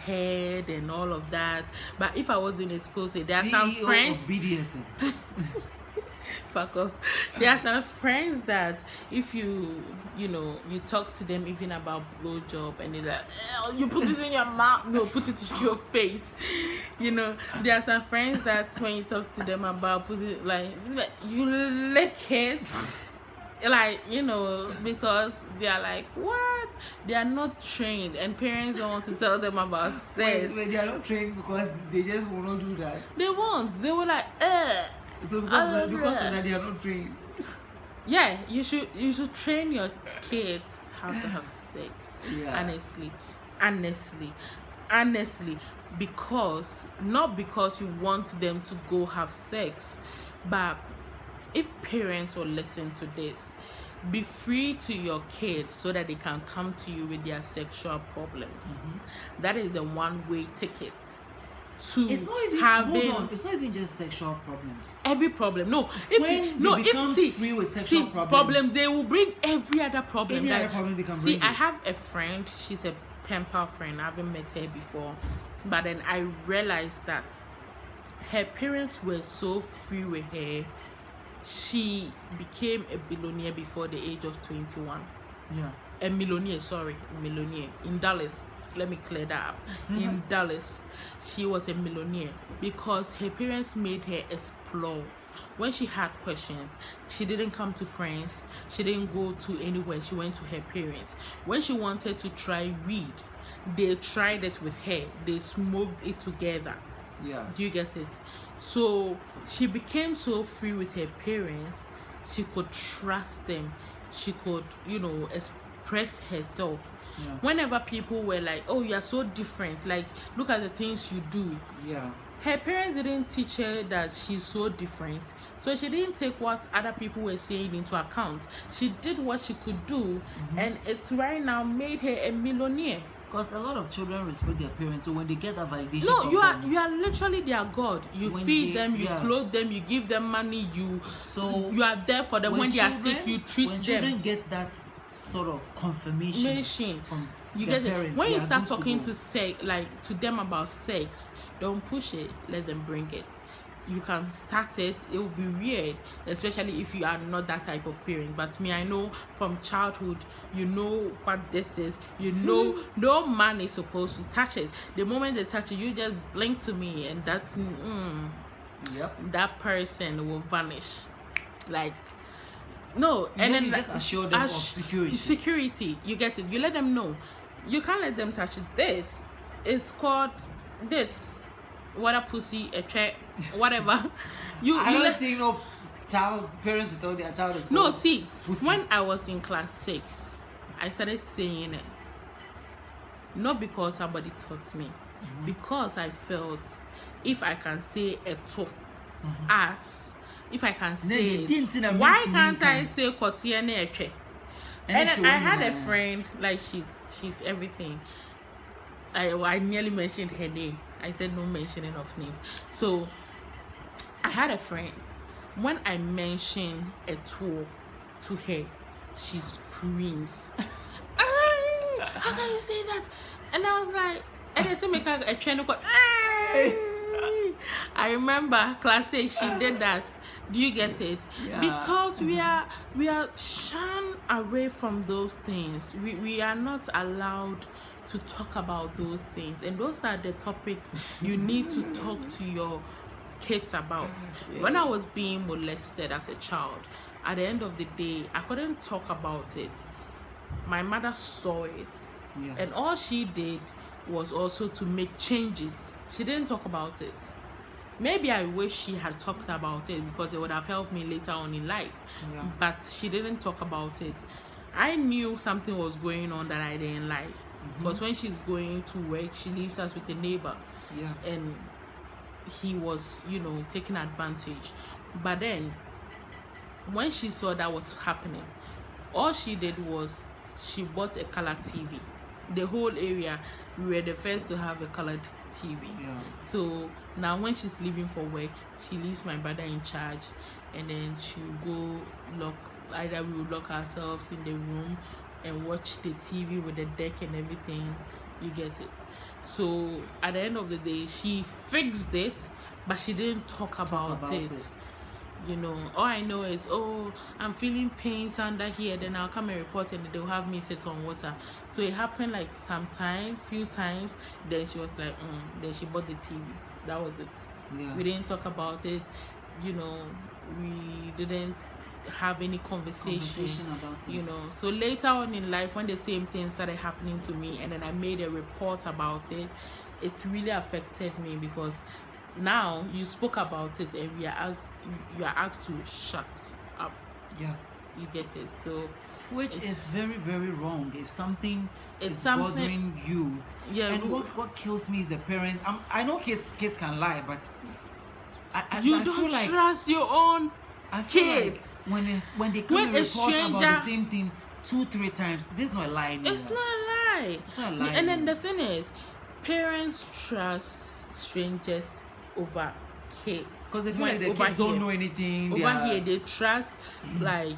Speaker 1: head and all of that. But if I wasn't exposed to it, there are some
Speaker 2: CEO
Speaker 1: friends
Speaker 2: of BDSM.
Speaker 1: fuck off. There are some friends that if you know, you talk to them even about blowjob and they're like, you put it in your mouth. No, put it in your face. You know, there are some friends that when you talk to them about put it like you lick it. Like, you know, because they are like, what? They are not trained, and parents don't want to tell them about sex.
Speaker 2: Wait, they are not trained because they just will not do that.
Speaker 1: They won't. They were like,
Speaker 2: So because of that, they are not trained.
Speaker 1: yeah, you should train your kids how to have sex.
Speaker 2: Yeah.
Speaker 1: Honestly, because not because you want them to go have sex, but if parents will listen to this, be free to your kids so that they can come to you with their sexual problems. That is a one-way ticket to
Speaker 2: It's not even
Speaker 1: having
Speaker 2: hold on. It's not even just sexual problems.
Speaker 1: every problem. No,
Speaker 2: Free with sexual problems,
Speaker 1: they will bring every other problem.
Speaker 2: Any
Speaker 1: Like,
Speaker 2: other problem they can
Speaker 1: see,
Speaker 2: bring.
Speaker 1: I have a friend. She's a pen pal friend. I haven't met her before, but then I realized that her parents were so free with her. She became a billionaire before the age of 21.
Speaker 2: Yeah.
Speaker 1: A millionaire in Dallas. Let me clear that up. In Dallas, she was a millionaire because her parents made her explore. When she had questions, she didn't come to friends. She didn't go to anywhere. She went to her parents. When she wanted to try weed, they tried it with her. They smoked it together.
Speaker 2: Yeah.
Speaker 1: Do you get it? So she became so free with her parents. She could trust them. She could, you know, express herself. Whenever people were like, oh, you are so different, like, look at the things you do. Her parents didn't teach her that she's so different, so she didn't take what other people were saying into account. She did what she could do, and it's right now made her a millionaire.
Speaker 2: Because a lot of children respect their parents, so when they get that validation,
Speaker 1: no, you are literally their God. You when feed them, you clothe them, you give them money, you are there for them. When they are sick, you treat them.
Speaker 2: When children get that sort of confirmation from
Speaker 1: you
Speaker 2: their
Speaker 1: get
Speaker 2: parents,
Speaker 1: it. When you start talking to them about sex, don't push it. Let them bring it. You can start it. It will be weird, especially if you are not that type of parent. But me, I know from childhood, you know what this is. You know, no man is supposed to touch it. The moment they touch it, you just blink to me, and that's that person will vanish. Like, no, and then
Speaker 2: you just assure them of security.
Speaker 1: Security, you get it. You let them know. You can't let them touch it. This is called this. What a pussy, a chair, whatever.
Speaker 2: I don't think no parents will tell their child is
Speaker 1: no, see,
Speaker 2: pussy.
Speaker 1: When I was in class 6, I started saying it. Not because somebody taught me, because I felt if I can say a to ass, if I can say it, why can't I say kotiene eche? And then I had a friend, like she's everything. I nearly mentioned her name. I said no mentioning of names. So I had a friend. When I mentioned a tool to her, she screams. How can you say that? And I was like, and I said make her a trainer called. I remember class 6, she did that. Do you get it? Because we are shunned away from those things. We are not allowed to talk about those things, and those are the topics you need to talk to your kids about. When I was being molested as a child, at the end of the day, I couldn't talk about it. My mother saw it, and all she did was also to make changes. She didn't talk about it. Maybe I wish she had talked about it, because it would have helped me later on in life. But she didn't talk about it. I knew something was going on that I didn't like. Because when she's going to work, she leaves us with a neighbor. And he was, taking advantage. But then, when she saw that was happening, all she did was she bought a color TV. The whole area, we were the first to have a colored TV. So now when she's leaving for work, she leaves my brother in charge, and then she'll go either we will lock ourselves in the room and watch the TV with the deck and everything. You get it? So at the end of the day, she fixed it, but she didn't talk about it. All I know is, I'm feeling pains under here, then I'll come and report, and they'll have me sit on water. So it happened like few times, then she was like, then she bought the TV. That was it. We didn't talk about it. We didn't have any conversation about it. So later on in life, when the same thing started happening to me, and then I made a report about it, it really affected me, because now you spoke about it, and you are asked to shut up. You get it? So
Speaker 2: which is very, very wrong. If something is bothering you, and what kills me is the parents. I know kids can lie, but I
Speaker 1: don't
Speaker 2: feel like
Speaker 1: trust your own kids.
Speaker 2: Like when they come and report about the same thing 2-3 times, this is not a lie anymore.
Speaker 1: It's not a lie.
Speaker 2: It's not a lie.
Speaker 1: And then the thing is, parents trust strangers over kids,
Speaker 2: because they feel like the kids don't know anything.
Speaker 1: Over here, they trust like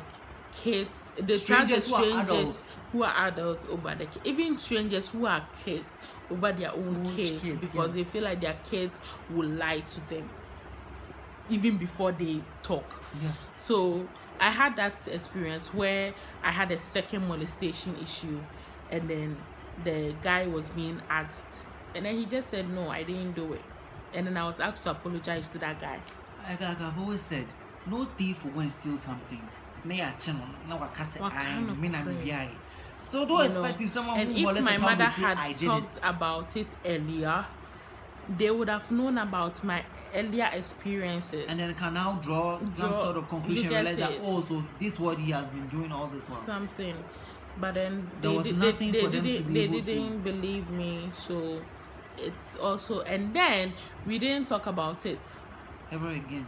Speaker 1: kids. They trust the strangers who are adults over the kids. Even strangers who are kids over their own kids, because they feel like their kids will lie to them even before they talk. So I had that experience where I had a second molestation issue, and then the guy was being asked, and then he just said, no, I didn't do it. And then I was asked to apologize to that guy.
Speaker 2: Like I've always said, no thief will go and steal something. So don't expect if someone
Speaker 1: and
Speaker 2: who
Speaker 1: if
Speaker 2: molested
Speaker 1: my
Speaker 2: a child
Speaker 1: mother
Speaker 2: will say, I
Speaker 1: had
Speaker 2: did
Speaker 1: talked about it earlier, they would have known about my earlier experiences,
Speaker 2: and then can now draw some sort of conclusion, realize that so this is what he has been doing all this while.
Speaker 1: Something. But then
Speaker 2: There was nothing for them to be able to.
Speaker 1: They didn't believe me, so it's also, and then we didn't talk about it
Speaker 2: ever again.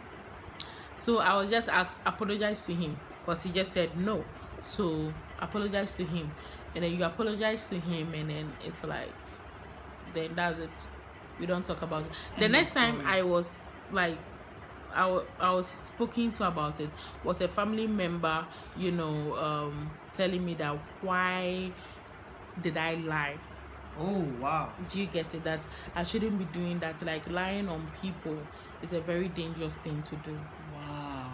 Speaker 1: So I was just apologize to him because he just said no. So apologize to him, and then you apologize to him, and then it's like, then that's it. We don't talk about it. The next time I was like, I was spoken to about it was a family member, you know, telling me that why did I lie?
Speaker 2: Oh wow.
Speaker 1: Do you get it? That I shouldn't be doing that. Like lying on people is a very dangerous thing to do.
Speaker 2: Wow.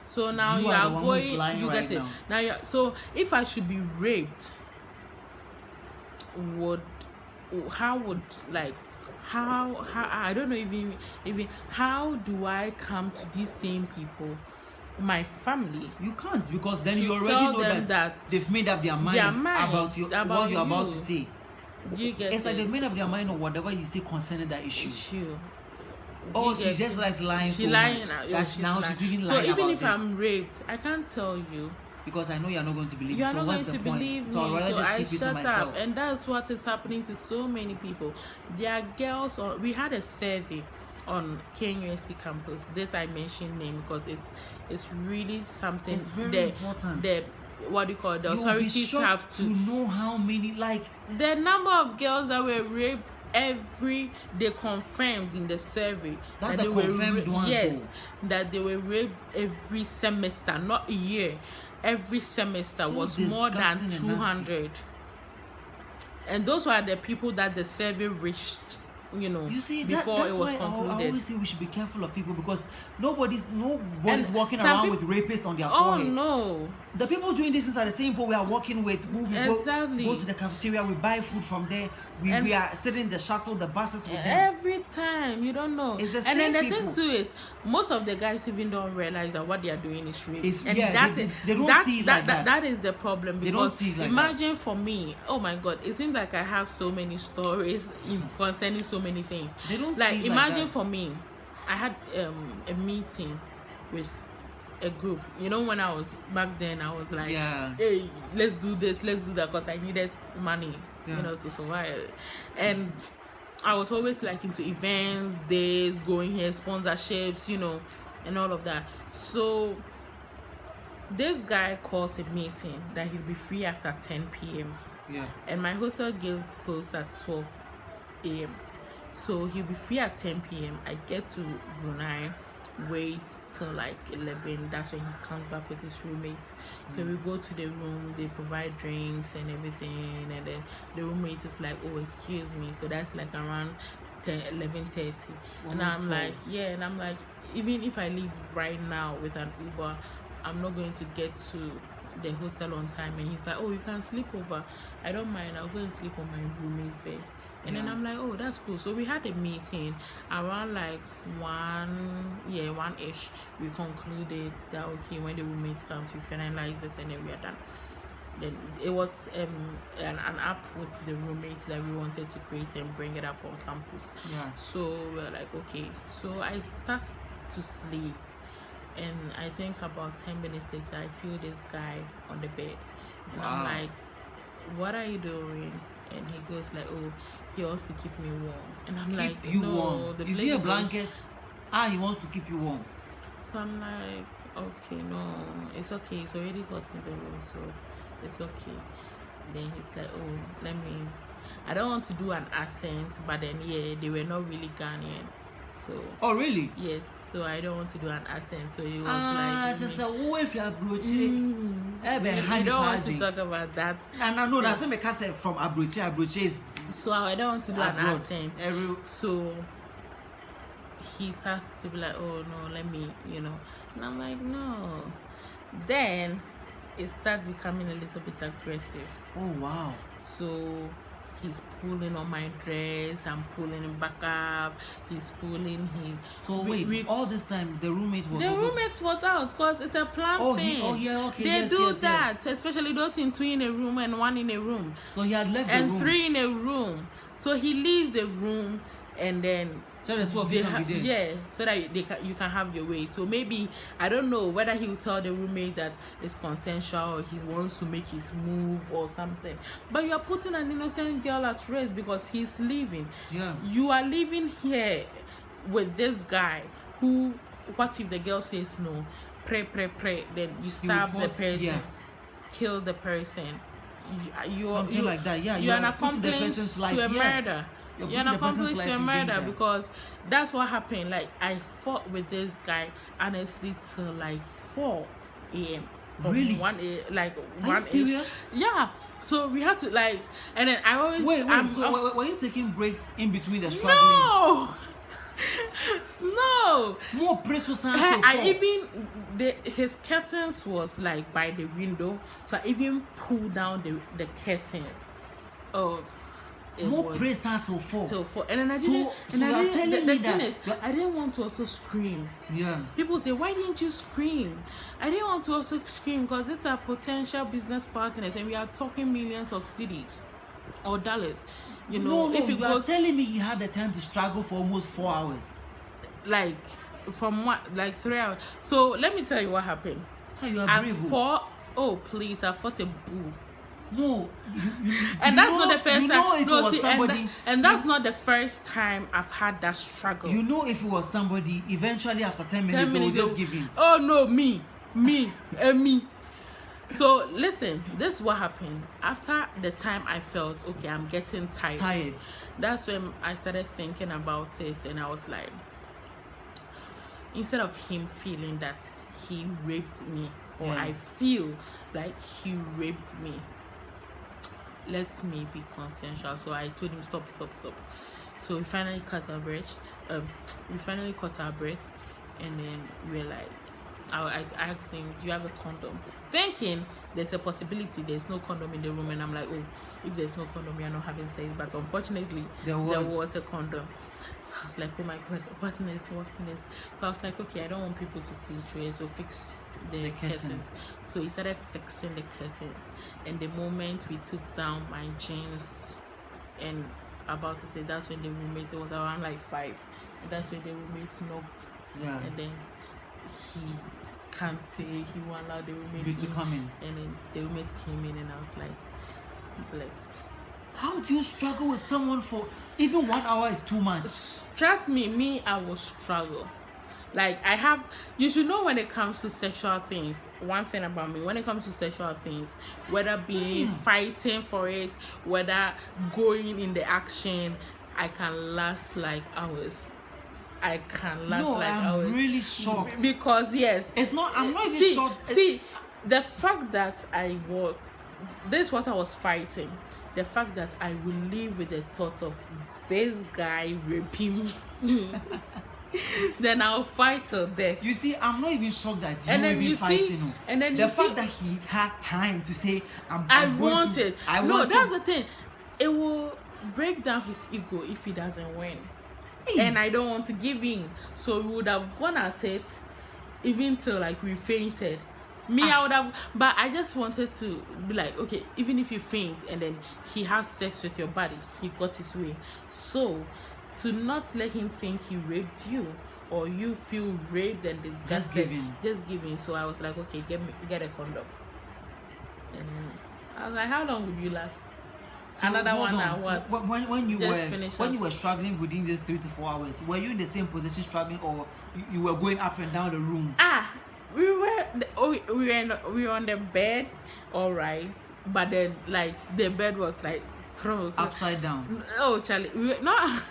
Speaker 1: So now you are going, you get it. Now you so if I should be raped, how I don't know even how do I come to these same people, my family?
Speaker 2: You can't, because then you already know that they've made up their mind about what you're about to say.
Speaker 1: Do you get
Speaker 2: it's like they've made up their mind on whatever you say concerning that issue. Oh, she just likes lying so much. She's even lying.
Speaker 1: So even if I'm raped, I can't tell you.
Speaker 2: Because I know you're not going to believe me.
Speaker 1: You are not going to believe me.
Speaker 2: So I'd rather just keep it to myself.
Speaker 1: Up. And that's what is happening to so many people. There are girls we had a survey on KNUST campus. This I mentioned name because it's really something.
Speaker 2: It's very important.
Speaker 1: What do you call it? The authorities have to
Speaker 2: know how many, like
Speaker 1: the number of girls that were raped they confirmed in the survey.
Speaker 2: That's the confirmed ones.
Speaker 1: Yes, that they were raped every semester, not a year. Every semester was more than 200. And those were the people that the survey reached, you know, before it was concluded.
Speaker 2: I always say we should be careful of people because nobody's walking around with rapists on their forehead.
Speaker 1: Oh no.
Speaker 2: The people doing this are the same people we are working with. Who we go to the cafeteria, we buy food from there. We are sitting in the shuttle, the buses with them.
Speaker 1: Every time, you don't know.
Speaker 2: It's the
Speaker 1: and
Speaker 2: same
Speaker 1: then the
Speaker 2: people.
Speaker 1: thing too is, most of the guys even don't realize that what they are doing is rape.
Speaker 2: They don't see it like that.
Speaker 1: That is the problem. Because
Speaker 2: they don't see it like
Speaker 1: imagine for me, oh my God, it seems like I have so many stories concerning so many things.
Speaker 2: They don't
Speaker 1: like
Speaker 2: see it
Speaker 1: imagine
Speaker 2: like that.
Speaker 1: For me, I had a meeting with a group. You know, when I was back then, I was like, hey, let's do this, let's do that, because I needed money, you know, to survive. And I was always like into events, days, going here, sponsorships, you know, and all of that. So this guy calls a meeting that he'll be free after 10 p.m.
Speaker 2: Yeah.
Speaker 1: And my hostel gets closed at 12 a.m. So he'll be free at 10 p.m. I get to Brunei, wait till like 11. That's when he comes back with his roommate. So we go to the room, they provide drinks and everything, and then the roommate is like, oh, excuse me. So that's like around 11:30. And I'm like, yeah, and I'm like, even if I leave right now with an Uber, I'm not going to get to the hostel on time. And he's like, oh, you can sleep over. I don't mind, I'll go and sleep on my roommate's bed. And then I'm like, oh, that's cool. So we had a meeting around like 1-ish. We concluded that, okay, when the roommate comes, we finalize it and then we are done. Then it was an app with the roommates that we wanted to create and bring it up on campus.
Speaker 2: Yeah.
Speaker 1: So we're like, okay. So I start to sleep. And I think about 10 minutes later, I feel this guy on the bed. And I'm like, what are you doing? And he goes like, oh, he wants to keep me warm. And I'm like, no,
Speaker 2: is he a blanket? He wants to keep you warm.
Speaker 1: So I'm like, okay, no, it's okay. It's already hot in the room, so it's okay. Then he's like, oh, I don't want to do an accent, but then they were not really Ghanaian. So
Speaker 2: oh really?
Speaker 1: Yes, so I don't want to do an accent. So he was like,
Speaker 2: just a if you are
Speaker 1: I don't want to talk about that.
Speaker 2: And I know that's a cassette from Abroche is.
Speaker 1: So I don't want to do an accent. So he starts to be like, oh no, let me, you know. And I'm like, no. Then it starts becoming a little bit aggressive.
Speaker 2: Oh wow.
Speaker 1: So he's pulling on my dress, I'm pulling him back up, he's pulling him.
Speaker 2: So wait, all this time the roommate
Speaker 1: was out because it's a planned thing.
Speaker 2: Okay.
Speaker 1: They do that, especially those in two in a room and one in a room.
Speaker 2: So he had left
Speaker 1: and
Speaker 2: the room.
Speaker 1: And 3 in a room. So he leaves the room and then
Speaker 2: so the two of you can be there.
Speaker 1: yeah, so that you can have your way. So maybe I don't know whether he will tell the roommate that it's consensual or he wants to make his move or something. But you are putting an innocent girl at risk because he's leaving.
Speaker 2: Yeah.
Speaker 1: You are living here with this guy who, what if the girl says no? Pray, then you stab the person, kill the person.
Speaker 2: Something like that. Yeah,
Speaker 1: you're an accomplice to a murder. You're an accomplice to a murder because that's what happened. Like, I fought with this guy honestly till like 4 a.m. From
Speaker 2: really?
Speaker 1: 1 a.m. like 1
Speaker 2: serious?
Speaker 1: Yeah. So we had to like, and then I always
Speaker 2: wait. So were you taking breaks in between the struggling?
Speaker 1: No. No.
Speaker 2: More precious.
Speaker 1: His curtains was like by the window, so I even pulled down the curtains. Oh,
Speaker 2: more press till 4.
Speaker 1: Till 4, and then I didn't.
Speaker 2: So you are telling me that
Speaker 1: I didn't want to also scream.
Speaker 2: Yeah.
Speaker 1: People say, why didn't you scream? I didn't want to also scream because these are potential business partners, and we are talking millions of cedis or dollars. You know,
Speaker 2: no,
Speaker 1: if
Speaker 2: you are telling me he had the time to struggle for almost 4 hours.
Speaker 1: Like from what, like 3 hours. So let me tell you what happened.
Speaker 2: Oh, you are brave.
Speaker 1: Oh please, I fought a bull.
Speaker 2: No,
Speaker 1: and that's not the first time.
Speaker 2: No, see,
Speaker 1: and that's not the first time I've had that struggle.
Speaker 2: You know, if it was somebody, eventually after 10 minutes, they will just give in.
Speaker 1: Oh no, me, and me. So listen, this is what happened. After the time I felt, okay, I'm getting tired. That's when I started thinking about it, and I was like, instead of him feeling that he raped me, or I feel like he raped me, let me be consensual. So I told him stop. So we finally caught our breath. And then we were like, I asked him, do you have a condom? Thinking there's a possibility there's no condom in the room, and I'm like, oh, if there's no condom, we are not having sex. But unfortunately, there was a condom. So I was like, oh my god, what next? So I was like, okay, I don't want people to see through it, so fix the curtains. So he started fixing the curtains, and the moment we took down my jeans and about to take, that's when the roommate, it was around like 5, and that's when the roommate knocked. And then he can't say he won't allow the roommate
Speaker 2: to come in,
Speaker 1: and then the roommate came in, and I was like, bless.
Speaker 2: How do you struggle with someone for even 1 hour? Is too much.
Speaker 1: Trust me, I will struggle. Like, you should know, when it comes to sexual things, one thing about me, when it comes to sexual things, whether being fighting for it, whether going in the action, I can last like hours.
Speaker 2: I'm really shocked.
Speaker 1: Because yes,
Speaker 2: it's not. I'm not even shocked.
Speaker 1: See, the fact that this is what I was fighting. The fact that I will live with the thought of this guy raping me, then I'll fight till death.
Speaker 2: You see, I'm not even shocked that you're fighting.
Speaker 1: And then
Speaker 2: the fact that he had time to say,
Speaker 1: I want it. That's the thing. It will break down his ego if he doesn't win. And I don't want to give in. So we would have gone at it even till like we fainted. I would have, but I just wanted to be like, okay, even if you faint and then he has sex with your body, he got his way. So to not let him think he raped you, or you feel raped, and it's just giving. So I was like, okay, get a condom. And then I was like, how long would you last? So another 1 hour.
Speaker 2: When you were struggling within these 3 to 4 hours, were you in the same position struggling, or you were going up and down the room?
Speaker 1: We were on the bed, all right, but then like the bed was like
Speaker 2: upside down.
Speaker 1: Oh, Charlie,
Speaker 2: not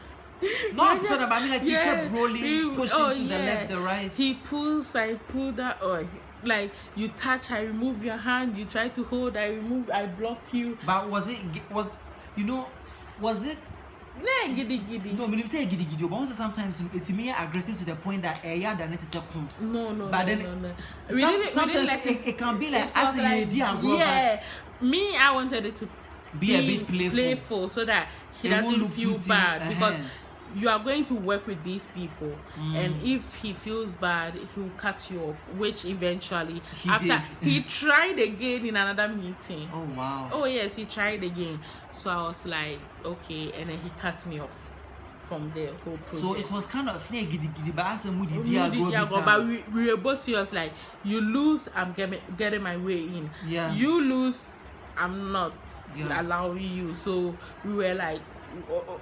Speaker 2: upside down, but I mean, like, you kept rolling, pushing to the left, the right.
Speaker 1: He pulls, I pull that, or like you touch, I remove your hand, you try to hold, I remove, I block you.
Speaker 2: But was it?
Speaker 1: Giddy.
Speaker 2: No, I say giddy, but also sometimes it's me aggressive to the point that than it is a cool.
Speaker 1: No.
Speaker 2: But then sometimes it can be like, as a idea.
Speaker 1: Yeah, me, I wanted it to
Speaker 2: be a bit playful
Speaker 1: so that he doesn't feel bad, because you are going to work with these people, and if he feels bad, he will cut you off, which eventually he tried again in another meeting.
Speaker 2: Oh wow.
Speaker 1: Oh yes, he tried again. So I was like, okay, and then he cut me off from the whole project.
Speaker 2: So it was kind of
Speaker 1: but we were both serious. Like, you lose, I'm getting my way in.
Speaker 2: Yeah.
Speaker 1: You lose, I'm not allowing you. So we were like,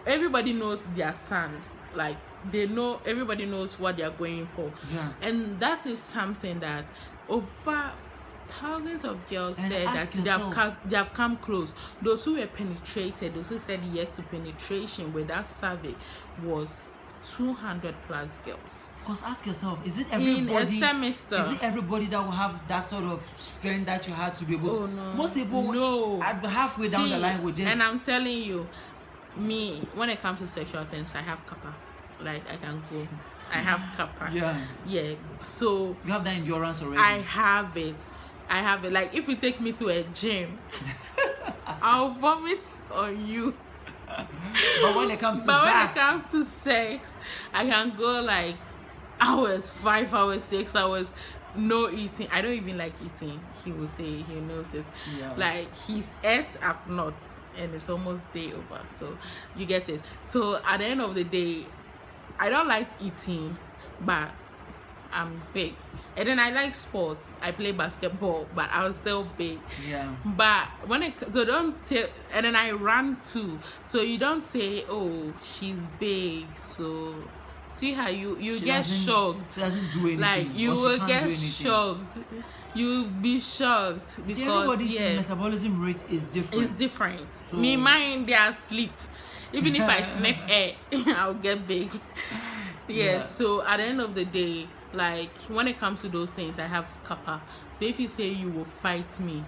Speaker 1: everybody knows their stand. Like, everybody knows what they are going for.
Speaker 2: Yeah.
Speaker 1: And that is something that over thousands of girls said that they have come close. Those who were penetrated, those who said yes to penetration with that survey was 200 plus girls.
Speaker 2: Because ask yourself, is it everybody
Speaker 1: in a semester?
Speaker 2: Is it everybody that will have that sort of strength that you had to be able to?
Speaker 1: No.
Speaker 2: Most people halfway down the line would just.
Speaker 1: And I'm telling you, me, when it comes to sexual things, I have kappa. Like, I can go. I have kappa. Yeah. So
Speaker 2: you have that endurance already.
Speaker 1: I have it. Like, if you take me to a gym, I'll vomit on you.
Speaker 2: But when it comes
Speaker 1: to sex, I can go like hours, 5 hours, 6 hours, no eating. I don't even like eating. He will say he knows it.
Speaker 2: Yeah.
Speaker 1: Like, he's ate, I've not, and it's almost day over. So you get it. So at the end of the day, I don't like eating, but I'm big. And then I like sports. I play basketball, but I was still big.
Speaker 2: Yeah.
Speaker 1: But and then I run too. So you don't say, oh, she's big. So see how you get shocked.
Speaker 2: She doesn't do anything.
Speaker 1: Like, you will get shocked. You'll be shocked because
Speaker 2: everybody's metabolism rate is different.
Speaker 1: It's different. So, mine, they are asleep. Even if I sniff air, I'll get big. Yeah. So at the end of the day, like, when it comes to those things, I have kappa. So if you say you will fight me,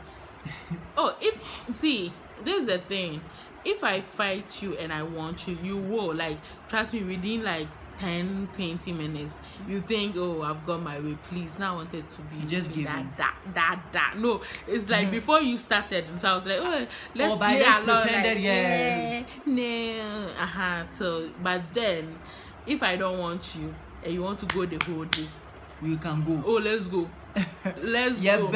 Speaker 1: this is the thing. If I fight you and I want you, you will. Like, trust me, within like 10-20 minutes, you think, oh, I've got my way. Please, now I wanted to be
Speaker 2: just give
Speaker 1: that. No, it's like before you started, so I was like, oh, let's play along. Like, So, but then, if I don't want you and you want to go the whole day,
Speaker 2: you can go.
Speaker 1: Oh, let's go. Let's go.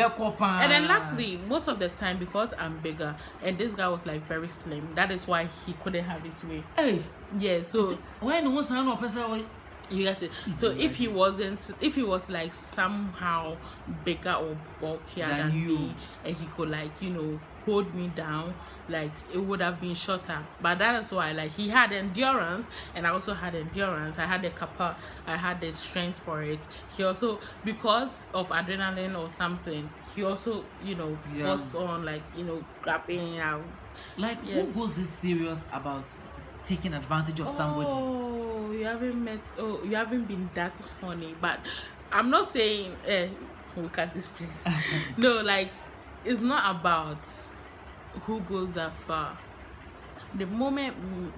Speaker 1: And then luckily, most of the time, because I'm bigger and this guy was like very slim, that is why he couldn't have his way.
Speaker 2: Hey.
Speaker 1: Yeah, so
Speaker 2: why no one's not person?
Speaker 1: You get it. So if he was like somehow bigger or bulkier than me, and he could, like, hold me down, like, it would have been shorter. But that is why, like, he had endurance and I also had endurance. I had the kappa, I had the strength for it. He also, because of adrenaline or something, he also fought on, like, grabbing out.
Speaker 2: Like, who goes this serious about taking advantage of somebody?
Speaker 1: You haven't been that horny. But I'm not saying look at this place. No, like, it's not about who goes that far. The moment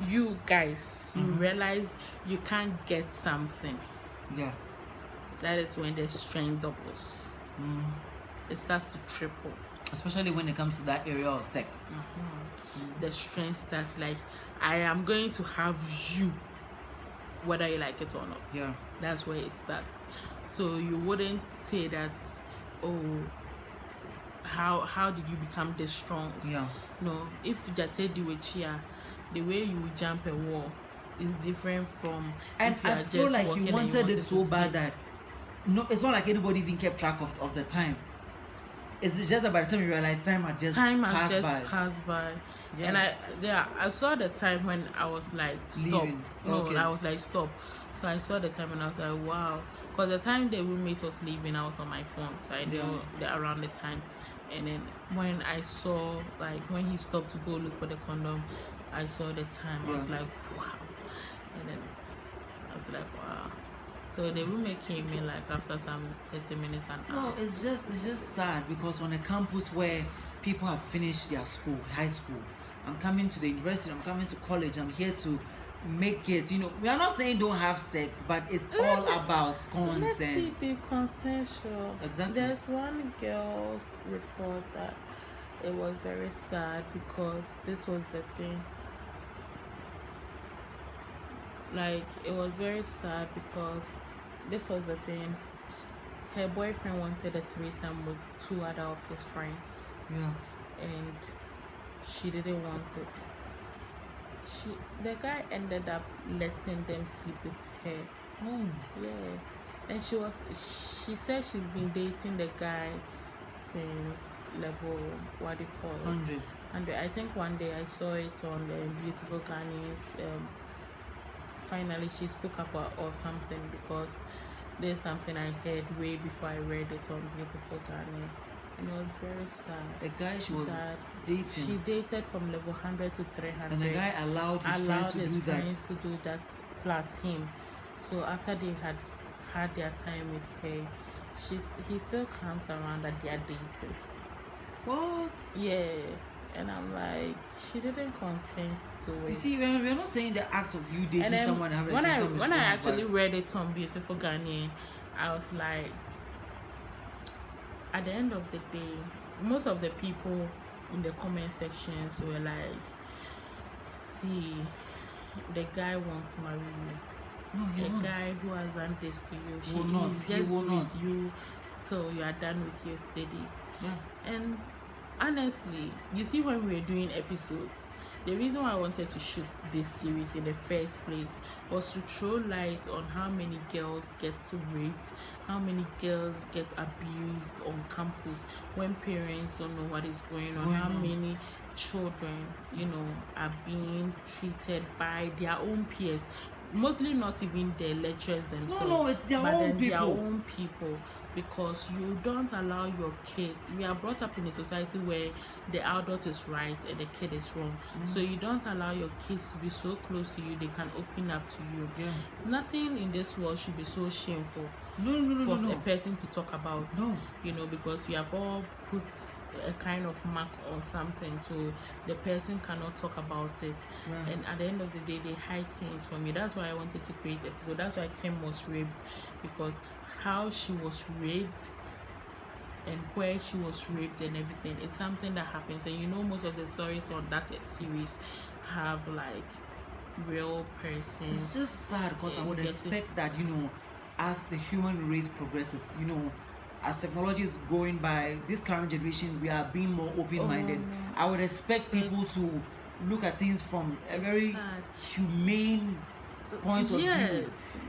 Speaker 1: you guys realize you can't get something, that is when the strength doubles. It starts to triple,
Speaker 2: especially when it comes to that area of sex.
Speaker 1: The strength starts, like, I am going to have you whether you like it or not. That's where it starts. So you wouldn't say that, oh, how did you become this strong? No, if Jate Diwechia, the way you jump a wall is different from.
Speaker 2: And I feel like you wanted it so bad that it's not like anybody even kept track of the time. It's just that by the time you realize time had just passed by. And I saw the time when I was like, stop. I was like, stop. So I saw the time and I was like, wow. Because the time the roommate was leaving, I was on my phone, so I knew around the time. And then when I saw, like, when he stopped to go look for the condom, I saw the time. I was like, wow. And then I was like, wow. So the roommate came in like after some 30 minutes and no, it's just sad because on a campus where people have finished their school, high school, I'm coming to the university, I'm coming to college, I'm here to make it, we are not saying don't have sex, but it's all about consent.
Speaker 1: Let's see, consensual.
Speaker 2: Exactly.
Speaker 1: There's one girl's report that it was very sad because this was the thing. Like, it was very sad because this was the thing. Her boyfriend wanted a threesome with 2 other of his friends.
Speaker 2: Yeah.
Speaker 1: And she didn't want it. the guy ended up letting them sleep with her.
Speaker 2: Oh.
Speaker 1: Yeah. And she said she's been dating the guy since level, what do you call it?
Speaker 2: 100.
Speaker 1: And I think one day I saw it on Beautiful Ghanaians. Finally, she spoke about or something, because there's something I heard way before I read it on Beautiful Ghana. And it was very sad.
Speaker 2: The guy she was dating.
Speaker 1: She dated from level 100 to 300.
Speaker 2: And the guy allowed his friends
Speaker 1: to do that plus him. So after they had their time with her, he still comes around that they are dating.
Speaker 2: What?
Speaker 1: Yeah. And I'm like, she didn't consent to it.
Speaker 2: You see, we're not saying the act of you dating someone having
Speaker 1: when I actually read it on Beautiful Ghanaian, I was like, at the end of the day, most of the people in the comment sections were like, see, the guy wants to marry you.
Speaker 2: No, he
Speaker 1: a
Speaker 2: won't.
Speaker 1: Guy who has done this to you,
Speaker 2: He will
Speaker 1: is just
Speaker 2: not.
Speaker 1: with you till you are done with your studies.
Speaker 2: Yeah.
Speaker 1: And honestly, you see, when we were doing episodes, the reason why I wanted to shoot this series in the first place was to throw light on how many girls get raped, how many girls get abused on campus when parents don't know what is going on, how many children, are being treated by their own peers. Mostly not even the lecturers themselves.
Speaker 2: No, it's their own people.
Speaker 1: Their own people, because you don't allow your kids. We are brought up in a society where the adult is right and the kid is wrong. So you don't allow your kids to be so close to you they can open up to you.
Speaker 2: Yeah.
Speaker 1: Nothing in this world should be so shameful
Speaker 2: for
Speaker 1: a person to talk about. Because we have all put a kind of mark on something, so the person cannot talk about it.
Speaker 2: Yeah.
Speaker 1: And at the end of the day, they hide things from you. That's why I wanted to create an episode. That's why Kim was raped, because how she was raped and where she was raped and everything, it's something that happens. And most of the stories on that series have like real persons.
Speaker 2: It's just sad, because I would expect that as the human race progresses, as technology is going by, this current generation, we are being more open-minded. I would expect people to look at things from a very humane point of view.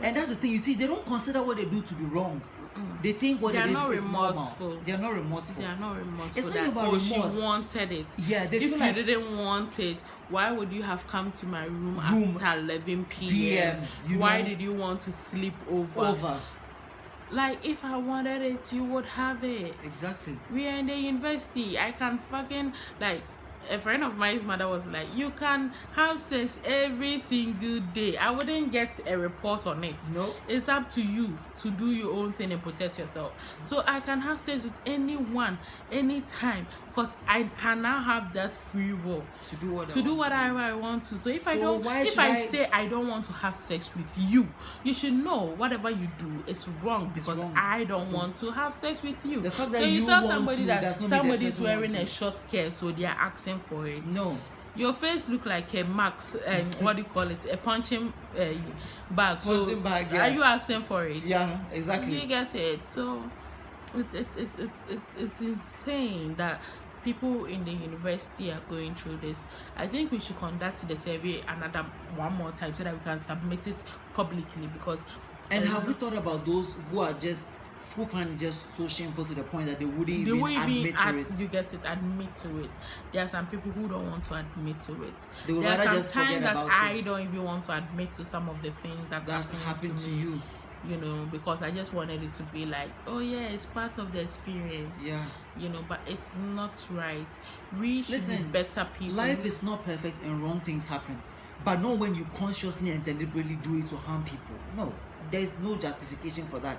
Speaker 2: And that's the thing, you see, they don't consider what they do to be wrong. They think what they did is normal. They are not remorseful.
Speaker 1: It's
Speaker 2: not about remorse.
Speaker 1: She wanted it.
Speaker 2: Yeah,
Speaker 1: if you didn't want it, why would you have come to my room after 11 p.m.? Why did you want to sleep over? Like, if I wanted it, you would have it.
Speaker 2: Exactly.
Speaker 1: We are in the university. I can fucking, like, a friend of mine's mother was like, you can have sex every single day. I wouldn't get a report on it.
Speaker 2: No.
Speaker 1: It's up to you to do your own thing and protect yourself. So I can have sex with anyone, anytime, because I can now have that free will
Speaker 2: to do
Speaker 1: whatever I want to. So if I say I don't want to have sex with you, you should know whatever you do is wrong, because I don't want to have sex with you.
Speaker 2: The fact that
Speaker 1: so you tell somebody
Speaker 2: that
Speaker 1: that somebody's wearing a short skirt, so they are asking for it.
Speaker 2: No.
Speaker 1: Your face look like a max, what do you call it? A punching bag.
Speaker 2: Punching bag, yeah.
Speaker 1: Are you asking for it?
Speaker 2: Yeah, exactly.
Speaker 1: You get it. So it's insane that people in the university are going through this. I think we should conduct the survey one more time so that we can submit it publicly, because.
Speaker 2: And have we thought about those who find it just so shameful to the point that they wouldn't even admit to it?
Speaker 1: You get it, admit to it. There are some people who don't want to admit to it.
Speaker 2: They would rather just forget about it.
Speaker 1: I don't even want to admit to some of the things that happened to
Speaker 2: you.
Speaker 1: Because I just wanted it to be like, oh yeah, it's part of the experience.
Speaker 2: Yeah.
Speaker 1: But it's not right. We should be better people.
Speaker 2: Life is not perfect and wrong things happen. But not when you consciously and deliberately do it to harm people. No. There's no justification for that.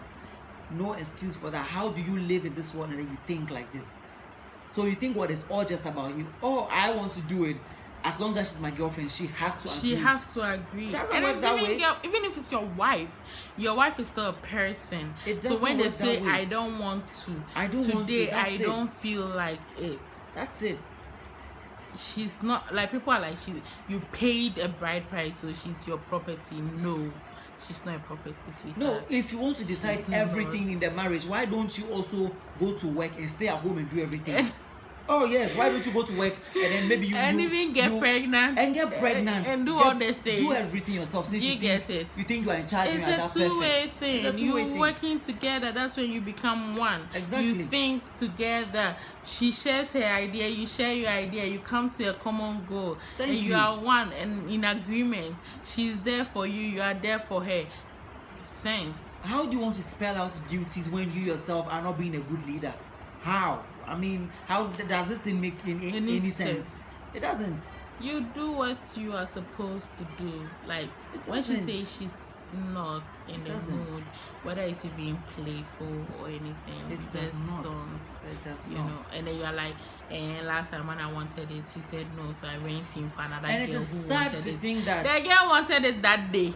Speaker 2: No excuse for that. How do you live in this world and you think like this? So you think what is all just about you? Oh, I want to do it. As long as she's my girlfriend, she has to agree.
Speaker 1: She has to agree.
Speaker 2: Doesn't work that way.
Speaker 1: Even if it's your wife is still a person.
Speaker 2: So when they say
Speaker 1: I don't want to, I don't feel like it.
Speaker 2: That's it.
Speaker 1: She's not like, people are like, you paid a bride price, so she's your property. No, she's not a property, sweetheart.
Speaker 2: No, if you want to decide everything in the marriage, why don't you also go to work and stay at home and do everything? Oh yes, why don't you go to work and then maybe
Speaker 1: and even get pregnant
Speaker 2: and get pregnant
Speaker 1: and do
Speaker 2: get,
Speaker 1: all the things,
Speaker 2: do everything yourself. Since
Speaker 1: you get
Speaker 2: think,
Speaker 1: it.
Speaker 2: You think you are in charge.
Speaker 1: It's
Speaker 2: and you are
Speaker 1: a
Speaker 2: that
Speaker 1: two-way
Speaker 2: perfect.
Speaker 1: thing.
Speaker 2: It's a two-way
Speaker 1: You
Speaker 2: thing.
Speaker 1: working together. That's when you become one.
Speaker 2: Exactly.
Speaker 1: You think together. She shares her idea. You share your idea. You come to a common goal.
Speaker 2: Thank
Speaker 1: and
Speaker 2: you.
Speaker 1: You are one and in agreement. She's there for you. You are there for her. Sense.
Speaker 2: How do you want to spell out duties when you yourself are not being a good leader? How? I mean, how does this thing make any sense? It doesn't.
Speaker 1: You do what you are supposed to do. Like when she says she's not in the mood, whether it's even playful or anything,
Speaker 2: it
Speaker 1: you
Speaker 2: does
Speaker 1: just
Speaker 2: not.
Speaker 1: don't.
Speaker 2: It does
Speaker 1: you
Speaker 2: not.
Speaker 1: know, and then you are like, and last time when I wanted it, she said no, so I went in for another
Speaker 2: and
Speaker 1: girl
Speaker 2: it is
Speaker 1: who
Speaker 2: sad
Speaker 1: wanted
Speaker 2: to
Speaker 1: it.
Speaker 2: think that
Speaker 1: The girl wanted it that day.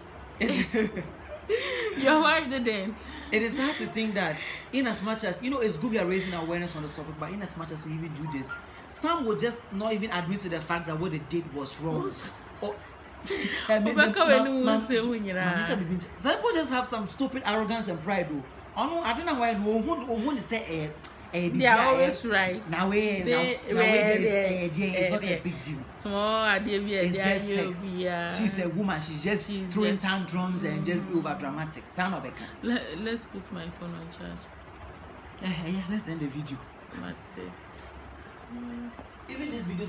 Speaker 1: Your wife didn't.
Speaker 2: It is hard to think that, in as much as it's good we are raising awareness on the topic, but in as much as we even do this, some will just not even admit to the fact that what they did was wrong. Some people just have some stupid arrogance and pride. I don't know why no say
Speaker 1: they are always right.
Speaker 2: Now it's not a big deal.
Speaker 1: Small,
Speaker 2: it's just sex. She's a woman. She's throwing tantrums and just be over dramatic. Sound of
Speaker 1: Let's put my phone on charge.
Speaker 2: Yeah, let's end the video.
Speaker 1: That's it.
Speaker 2: Even this video.